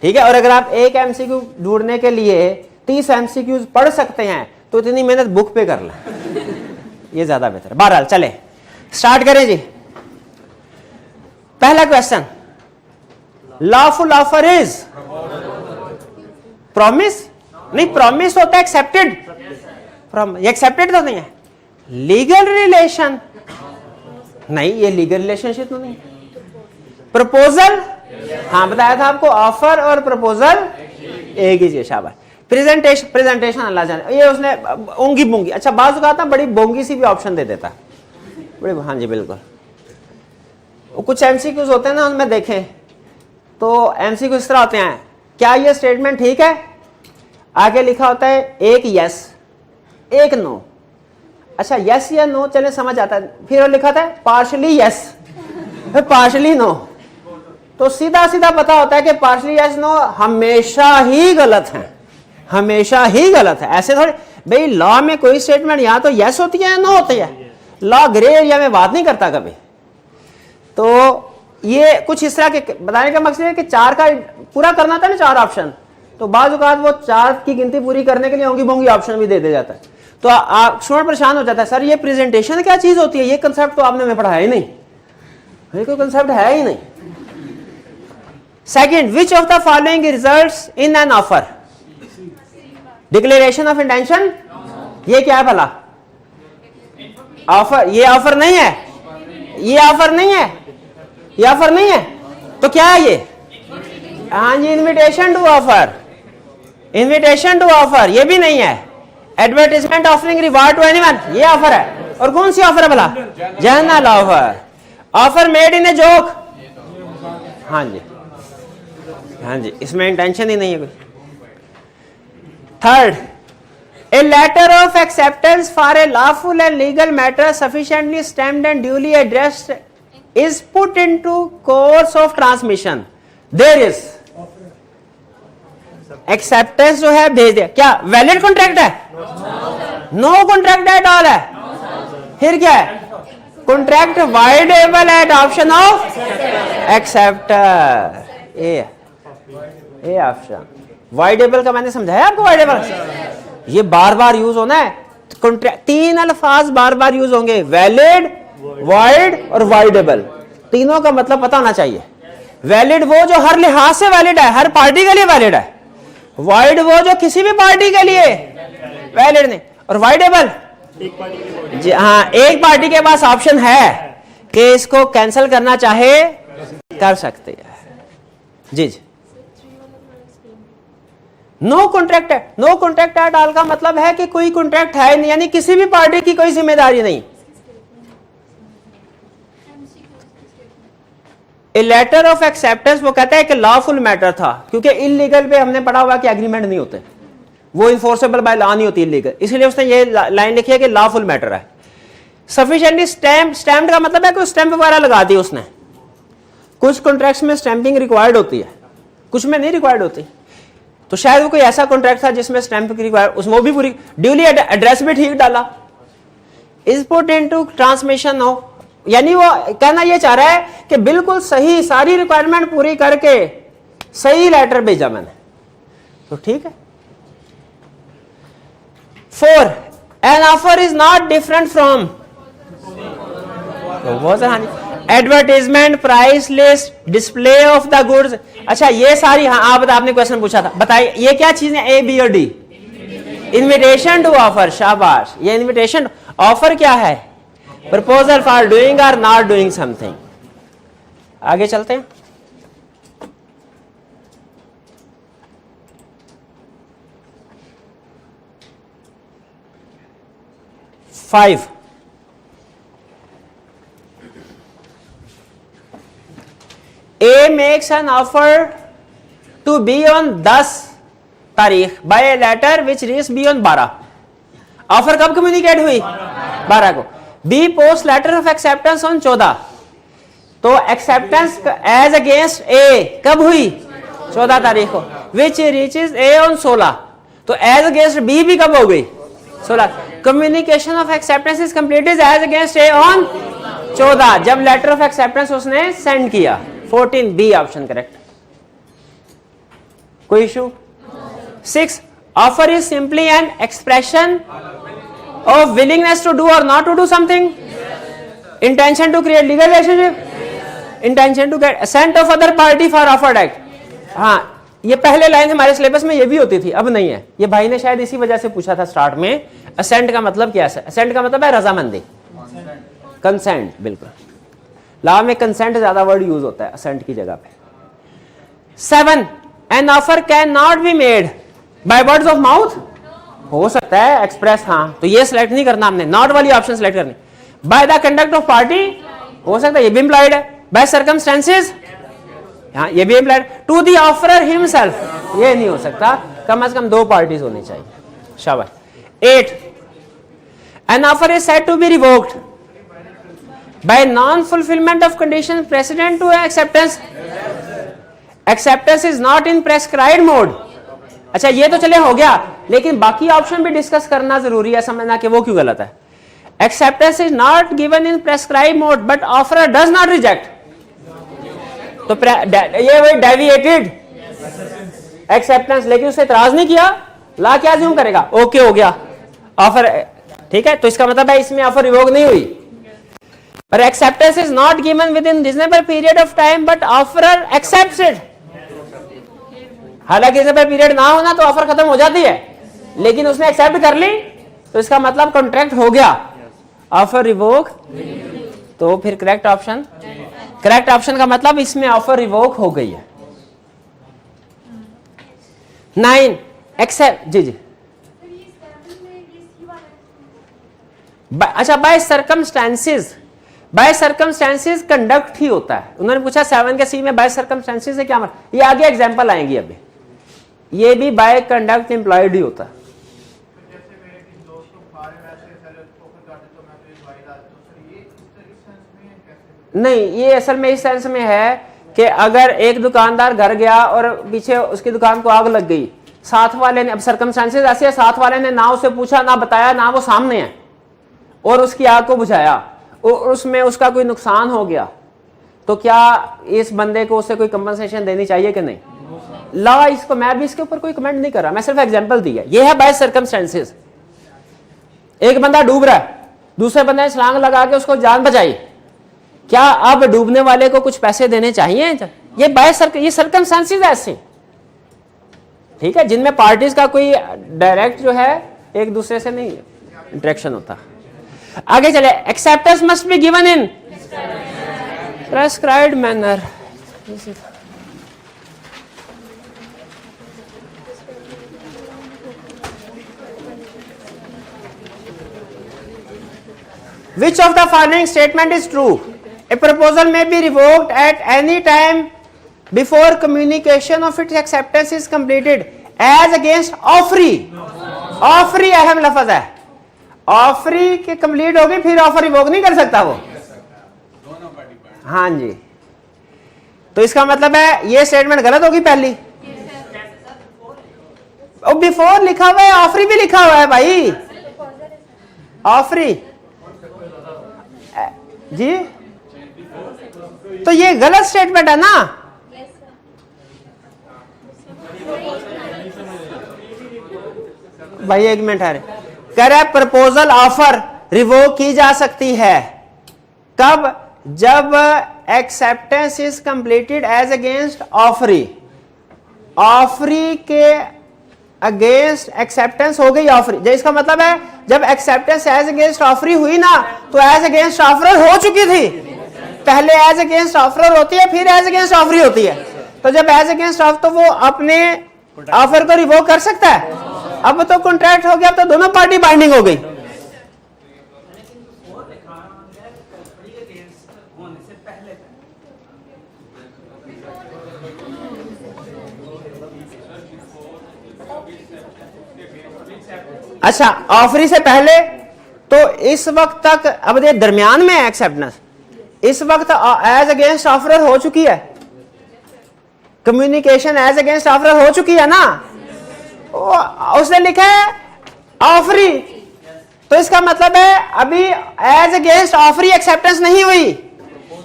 A: ठीक है। और अगर आप एक एमसीक्यू ढूंढने के लिए 30 एमसीक्यूज पढ़ सकते हैं तो इतनी मेहनत बुक पे कर लें, ये ज्यादा बेहतर है। बहरहाल चले स्टार्ट करें जी। पहला question, lawful offer is promise, नहीं प्रॉमिस होता है एक्सेप्टेड, ये एक्सेप्टेड तो नहीं है। लीगल रिलेशन, नहीं ये लीगल रिलेशनशिप तो नहीं। प्रपोजल, हाँ बताया था आपको, ऑफर और प्रपोजल एक ही चीज, शाबाश। प्रेजेंटेशन अल्लाह जाने, ये उसने ओंगी बोंगी, अच्छा बाजू कहा था बड़ी बोंगी सी भी ऑप्शन दे देता, बड़ी, हाँ जी बिल्कुल। कुछ एमसीक्यूज होते हैं ना उनमें देखें तो एमसीक्यू इस तरह होते हैं, क्या ये स्टेटमेंट ठीक है, आगे लिखा होता है एक यस एक नो, अच्छा यस या नो चले समझ आता है, फिर और लिखा था पार्शली यस फिर पार्शली नो, तो सीधा सीधा पता होता है कि पार्शली यस नो हमेशा ही गलत है, हमेशा ही गलत है। ऐसे थोड़े भाई लॉ में कोई स्टेटमेंट या तो यस होती है या नो होती है, लॉ ग्रे एरिया में बात नहीं करता कभी। तो ये कुछ इस तरह के बताने का मकसद है कि 4 का पूरा करना था ना 4 ऑप्शन, तो बाज़ औक़ात वो 4 की गिनती पूरी करने के लिए होंगी बोंगी ऑप्शन भी दे जाता है। तो स्टूडेंट परेशान हो जाता है, सर ये प्रेजेंटेशन क्या चीज होती है, ये कंसेप्ट तो आपने में पढ़ाया ही नहीं, ये कोई कंसेप्ट है ही नहीं। Second, which of the following results in an offer? Declaration of intention, ये क्या है भला? ऑफर, ये ऑफर नहीं है, ये ऑफर नहीं है, ये ऑफर नहीं है, तो क्या है ये? हाँ जी, invitation to offer, invitation to offer ये भी नहीं है। Advertisement offering reward to anyone, ये ऑफर है। और कौन सी ऑफर है भला? General offer. Offer made in a joke, हाँ जी हाँ जी, इसमें इंटेंशन ही नहीं है कोई। Third, a letter of acceptance for a lawful and legal matter sufficiently stamped and duly addressed is put into course of transmission. There is acceptance जो है भेज दिया, क्या वैलिड कॉन्ट्रैक्ट है? नो कॉन्ट्रैक्ट एट ऑल है। फिर क्या है? Contract voidable at option of acceptor, a option. Voidable का मैंने समझाया आपको, वाइडेबल ये बार बार यूज होना है। कॉन्ट्रैक्ट 3 अल्फाज बार बार यूज होंगे, वैलिड, वाइड और वाइडेबल, तीनों का मतलब पता होना चाहिए। वैलिड वो जो हर लिहाज से वैलिड है, हर पार्टी के लिए वैलिड है। वाइड वो जो किसी भी पार्टी के लिए वैलिड नहीं। और वाइडेबल जी हाँ, एक पार्टी के पास ऑप्शन है कि इसको कैंसिल करना चाहे कर सकते हैं। जी जी, नो कॉन्ट्रैक्ट है, नो कॉन्ट्रैक्ट एट ऑल का मतलब है कि कोई कॉन्ट्रैक्ट है नहीं, यानी किसी भी पार्टी की कोई जिम्मेदारी नहीं। ए लेटर ऑफ एक्सेप्टेंस वो कहता है कि लॉफुल मैटर था, क्योंकि इलीगल पे हमने पढ़ा हुआ कि एग्रीमेंट नहीं होते, वो इन्फोर्सेबल बाय लॉ नहीं होती इलीगल, इसलिए उसने ये लाइन लिखी है कि लॉफुल मैटर है। सफिशिएंटली स्टैम्प, स्टैम्प का मतलब है कि स्टैम्प वगैरह लगा दी उसने। कुछ कॉन्ट्रैक्ट्स में स्टैंपिंग रिक्वायर्ड होती है, कुछ में नहीं रिक्वायर्ड होती, तो शायद वो कोई ऐसा कॉन्ट्रैक्ट था जिसमें स्टैम्प की रिक्वायर्ड, उसमें वो भी पूरी ड्यूली एड्रेस भी ठीक डाला। इज पुट इनटू ट्रांसमिशन हो, यानी वो कहना ये चाह रहा है कि बिल्कुल सही सारी रिक्वायरमेंट पूरी करके सही लेटर भेजा मैंने, तो ठीक है। 4, an offer is not different from, तो बहुत advertisement, price list, display of the goods. अच्छा ये सारी, हाँ आप आपने क्वेश्चन पूछा था, बताइए ये क्या चीज है, ए बी और डी? इन्विटेशन टू ऑफर, शाबाश। ये इन्विटेशन, ऑफर क्या है? प्रपोजल फॉर डूइंग और नॉट डूइंग समथिंग। आगे चलते हैं। Five, A makes an offer to B on 10 तारीख by a letter which reach B on 12। Offer कब कम्युनिकेट हुई? 12 को। B post letter of acceptance on 14, तो एक्सेप्टेंस एज अगेंस्ट ए कब हुई? 14 तारीख को। विच रीचेज ए ऑन 16, तो एज अगेंस्ट बी भी कब हो गई? 16। Communication of acceptance is completed as against A on 14, जब लेटर ऑफ एक्सेप्टेंस उसने सेंड किया। 14 बी ऑप्शन करेक्ट। कोई issue? 6, offer is simply an expression of willingness to do or not to do something, intention to create legal relationship, intention to get assent of other party for offered act। हाँ ये पहले लाइन हमारे सिलेबस में ये भी होती थी, अब नहीं है। ये भाई ने शायद इसी वजह से पूछा था स्टार्ट में, assent का मतलब क्या है? assent का मतलब है रजामंदी, कंसेंट। बिल्कुल, लॉ में कंसेंट ज्यादा वर्ड यूज होता है assent की जगह पे। 7, an offer can not be made by words of mouth, हो सकता है एक्सप्रेस, हाँ तो ये सिलेक्ट नहीं करना हमने, नॉट वाली ऑप्शन सिलेक्ट करनी। By the conduct of party, हो सकता है ये भी इम्प्लॉयड है। बाय सर्कमस्टेंसेस, हाँ ये भी employed. To the offeror himself, ये नहीं हो सकता, कम से कम 2 पार्टीज होनी चाहिए। शाबाश। 8, An offer is said to be revoked by non-fulfillment of conditions precedent to acceptance. Acceptance is not in prescribed mode. अच्छा ये तो चले हो गया, लेकिन बाकी ऑप्शन भी डिस्कस करना जरूरी है, समझना कि वो क्यों गलत है. Acceptance is not given in prescribed mode, but offerer does not reject. तो ये वही डेविएटेड एक्सेप्टेंस, लेकिन उससे इतराज नहीं किया, ला क्या ज्यूम करेगा, ओके हो गया ऑफर. ठीक है, तो इसका मतलब है इसमें ऑफर रिवोक नहीं हुई. पर acceptance is not given with in reasonable period of time, but offeror accepts it. हालांकि रीजनेबल पीरियड ना होना तो ऑफर खत्म हो जाती है, लेकिन उसने एक्सेप्ट कर ली, तो इसका मतलब कॉन्ट्रैक्ट हो गया, ऑफर रिवोक. तो फिर करेक्ट ऑप्शन, करेक्ट ऑप्शन का मतलब इसमें ऑफर रिवोक हो गई है. 9 एक्सेप्ट, जी जी. अच्छा, by circumstances, by circumstances conduct ही होता है. उन्होंने पूछा 7 के सी में बाय सर्कमस्टेंसेस से क्या मतलब, ये आगे एग्जांपल आएंगी. अभी ये भी बाय कंडक्ट एम्प्लॉयड ही होता है. नहीं, ये असल में इस सेंस में है कि अगर एक दुकानदार घर गया और पीछे उसकी दुकान को आग लग गई, साथ वाले ने, अब सर्कमस्टेंसेस ऐसे है, साथ वाले ने ना उसे पूछा ना बताया ना वो सामने है, और उसकी आग को बुझाया, और उसमें उसका कोई नुकसान हो गया, तो क्या इस बंदे को उसे कोई कंपनसेशन देनी चाहिए कि नहीं? ला इसको, मैं भी इसके ऊपर कोई कमेंट नहीं कर रहा, मैं सिर्फ एग्जांपल दी है. ये है बाय सर्कमस्टेंसेस. एक बंदा डूब रहा है, दूसरे बंदे ने छलांग लगा के उसको जान बचाई, क्या अब डूबने वाले को कुछ पैसे देने चाहिए? ये बाय ये सर्कमस्टेंसेस ऐसे, ठीक है, जिनमें पार्टीज का कोई डायरेक्ट जो है एक दूसरे से नहीं इंटरेक्शन होता. आगे चले. Acceptance must be given in prescribed manner. Which of the following statement is true? A proposal may be revoked at any time before communication of its acceptance is completed as against offeree. Offeree अहम लफ्ज है. ऑफरी के कंप्लीट होगी फिर ऑफर रिवोक नहीं कर सकता वो. हाँ जी, तो इसका मतलब है ये स्टेटमेंट गलत होगी पहली. और बिफोर लिखा हुआ है, ऑफरी भी लिखा हुआ है भाई, ऑफरी जी, तो ये गलत स्टेटमेंट है ना. भाई एक मिनट है, कह रहा है प्रपोजल ऑफर रिवोक की जा सकती है कब? जब acceptance is completed as against offeree. Offeree के अगेंस्ट एक्सेप्टेंस हो गई ऑफरी, इसका मतलब है जब एक्सेप्टेंस एज अगेंस्ट ऑफरी हुई ना, तो एज अगेंस्ट ऑफरर हो चुकी थी. पहले एज अगेंस्ट ऑफरर होती है, फिर एज अगेंस्ट ऑफरी होती है. तो जब एज अगेंस्ट ऑफ, तो वो अपने ऑफर को रिवोक कर सकता है. अब तो कॉन्ट्रैक्ट हो गया, अब तो दोनों पार्टी बाइंडिंग हो गई. अच्छा, ऑफरी से पहले तो इस वक्त तक, अब ये दरमियान में है एक्सेप्टेंस, इस वक्त एज अगेंस्ट ऑफरर हो चुकी है, कम्युनिकेशन एज अगेंस्ट ऑफरर हो चुकी है ना. उसने लिखा है ऑफरी, तो इसका मतलब है अभी एज अगेंस्ट ऑफरी एक्सेप्टेंस नहीं हुई,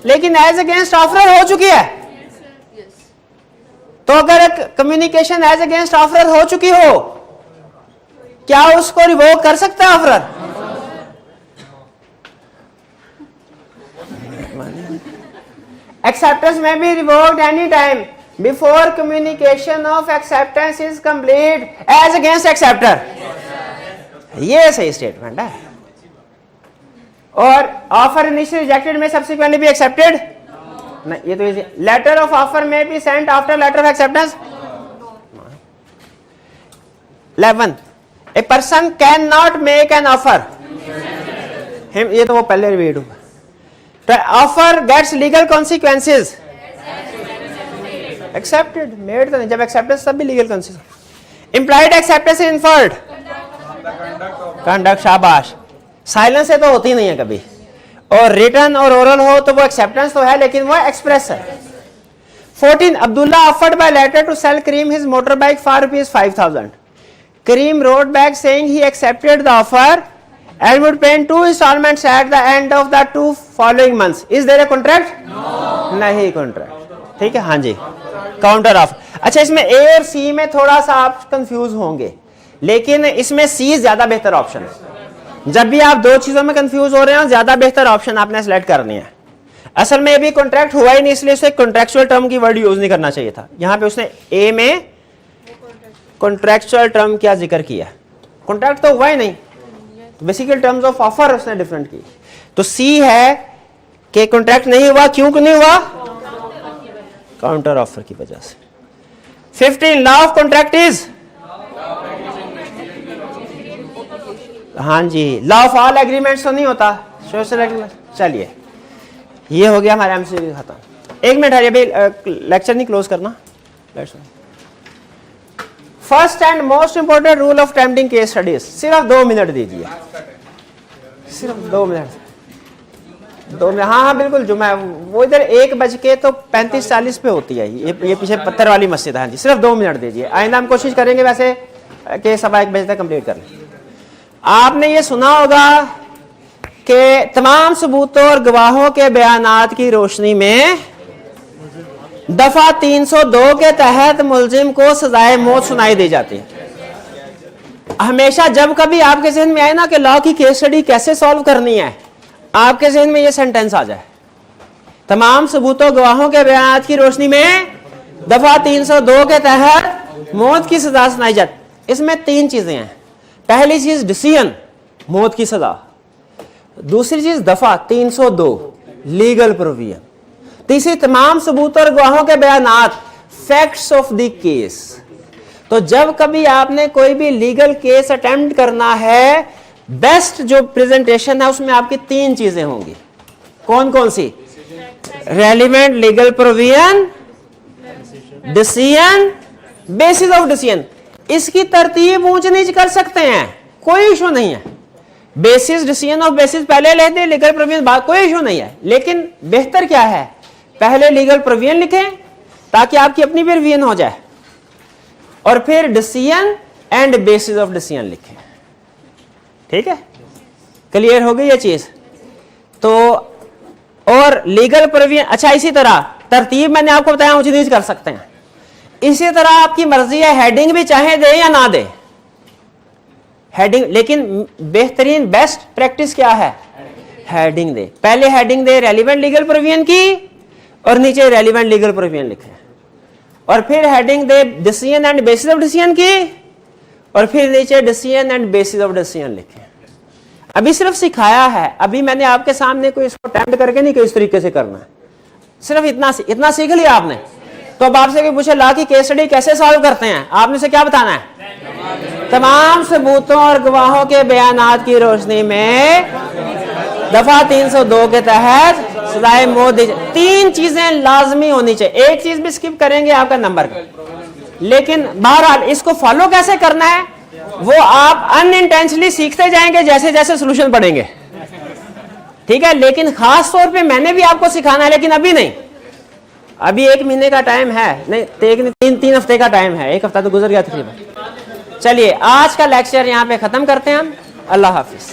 A: लेकिन एज अगेंस्ट ऑफरर हो चुकी है. तो अगर कम्युनिकेशन एज अगेंस्ट ऑफरर हो चुकी हो, क्या उसको रिवोक कर सकता है offeror? Acceptance may be revoked any time before communication of acceptance is complete as against acceptor. ये सही स्टेटमेंट है. और ऑफर इनिशियली रिजेक्टेड में सब्सिक्वेंटली भी एक्सेप्टेड नहीं, ये तो लेटर ऑफ ऑफर में भी sent after letter of acceptance. 11 a person can not make an offer. ये तो वो पहले रिवीड हुआ. The offer gets legal consequences. Accepted, made तो नहीं, जब acceptance तब भी legal consequences. Implied acceptance is inferred. Conduct, शाबाश. साइलेंस से तो होती नहीं है कभी, और रिटर्न और ओरल हो तो वो एक्सेप्टेंस तो है लेकिन वो एक्सप्रेस है। 14 Abdullah offered by letter to sell Kareem his motor bike for ₹5,000. Kareem wrote back saying he accepted the offer and would pay 2 installments at the end of the 2 following months. Is there a contract? No. नहीं contract. ठीक है, हाँ जी, काउंटर ऑफर। अच्छा, इसमें ए और सी में थोड़ा सा आप कंफ्यूज होंगे, लेकिन इसमें सी ज्यादा बेहतर ऑप्शन है। जब भी आप दो चीजों में कंफ्यूज हो रहे हो, ज्यादा बेहतर ऑप्शन आपने सेलेक्ट करनी है। असल में अभी कॉन्ट्रैक्ट हुआ ही नहीं, इसलिए उसे कॉन्ट्रैक्चुअल टर्म की वर्ड यूज नहीं करना चाहिए था। यहां पे उसने ए में कॉन्ट्रैक्चुअल टर्म क्या जिक्र किया, कॉन्ट्रैक्ट तो हुआ ही नहीं, बेसिकली टर्म्स ऑफ ऑफर उसने डिफरेंट की। तो सी है कि कॉन्ट्रैक्ट नहीं हुआ, क्यों नहीं हुआ? काउंटर ऑफर की वजह से। 15 लॉ ऑफ कॉन्ट्रैक्ट इज, हाँ जी, लॉ ऑफ ऑल एग्रीमेंट्स तो नहीं होता, सोशल एग्रीमेंट। चलिए, ये हो गया हमारा एमसीक्यू खत्म। एक मिनट है, अभी लेक्चर नहीं क्लोज करना। First and most important rule of tempting case studies, सिर्फ 2 मिनट दीजिए, सिर्फ 2 मिनट, 2 मिनट। हाँ हाँ बिल्कुल, जुमा वो इधर 1:35-40 पे होती है, ये पीछे पत्थर वाली मस्जिद है। हाँ जी, सिर्फ 2 मिनट दीजिए। आइंदा हम कोशिश करेंगे वैसे कि 1:15 बजे तक कंप्लीट कर लें। आपने ये सुना होगा कि तमाम सबूतों और गवाहों के बयानात की रोशनी में दफा 302 के तहत मुलजिम को सजाए मौत सुनाई दी जाती है। हमेशा जब कभी आपके जहन में आए ना कि लॉ की केस स्टडी कैसे सॉल्व करनी है, आपके जहन में ये सेंटेंस आ जाए, तमाम सबूतों गवाहों के बयानात की रोशनी में दफा 302 के तहत मौत की सजा सुनाई जाती। इसमें 3 चीजें हैं। पहली चीज डिसीजन, मौत की सजा। दूसरी चीज दफा 302, लीगल प्रोविजन। तीसरी तमाम सबूत और गवाहों के बयानात, फैक्ट्स ऑफ द केस। तो जब कभी आपने कोई भी लीगल केस अटेम्प्ट करना है, बेस्ट जो प्रेजेंटेशन है उसमें आपकी 3 चीजें होंगी। कौन कौन सी? Relevant legal provision, decision, basis of decision. इसकी तरतीब ऊंच नीच कर सकते हैं, कोई इशू नहीं है। बेसिस, डिसीजन ऑफ बेसिस पहले लिख दे, लीगल प्रोविजन बाद, कोई इशू नहीं है। लेकिन बेहतर क्या है, पहले लीगल प्रोविजन लिखें ताकि आपकी अपनी भी रिवीजन हो जाए, और फिर decision and bases of decision लिखें। ठीक है, क्लियर हो गई ये चीज? तो और लीगल प्रोविजन, अच्छा इसी तरह तरतीब मैंने आपको बताया ऊंची नीच कर सकते हैं। इसी तरह आपकी मर्जी है, हेडिंग भी चाहे दे या ना दे, हेडिंग, लेकिन बेहतरीन बेस्ट प्रैक्टिस क्या है, हेडिंग दे। पहले हेडिंग दे रेलिवेंट लीगल प्रोविजन की और नीचे रेलिवेंट लीगल प्रोविजन लिखे, और फिर heading they decision and bases of decision की, और फिर नीचे decision and bases of decision लिखे। अभी सिर्फ सिखाया है, अभी मैंने आपके सामने कोई इसको अटेम्प्ट करके नहीं कि इस तरीके से करना है, सिर्फ इतना सीख लिया आपने। तो अब आपसे कोई पूछे लॉ की केस स्टडी कैसे सॉल्व करते हैं, आपने से क्या बताना है? तमाम सबूतों और गवाहों के बयानात की रोशनी में दफा 302 के तहत सजाए मौत दी। 3 चीजें लाजमी होनी चाहिए, एक चीज भी स्किप करेंगे आपका नंबर का। लेकिन बहरहाल इसको फॉलो कैसे करना है वो आप अनइंटेंशनली सीखते जाएंगे जैसे जैसे सोल्यूशन पढ़ेंगे। ठीक है, लेकिन खास तौर पे मैंने भी आपको सिखाना है, लेकिन अभी नहीं, अभी 1 महीने का टाइम है, नहीं 3 हफ्ते का टाइम है, 1 हफ्ता तो गुजर गया तकरीबन। चलिए आज का लेक्चर यहाँ पे खत्म करते हैं हम। अल्लाह हाफिज।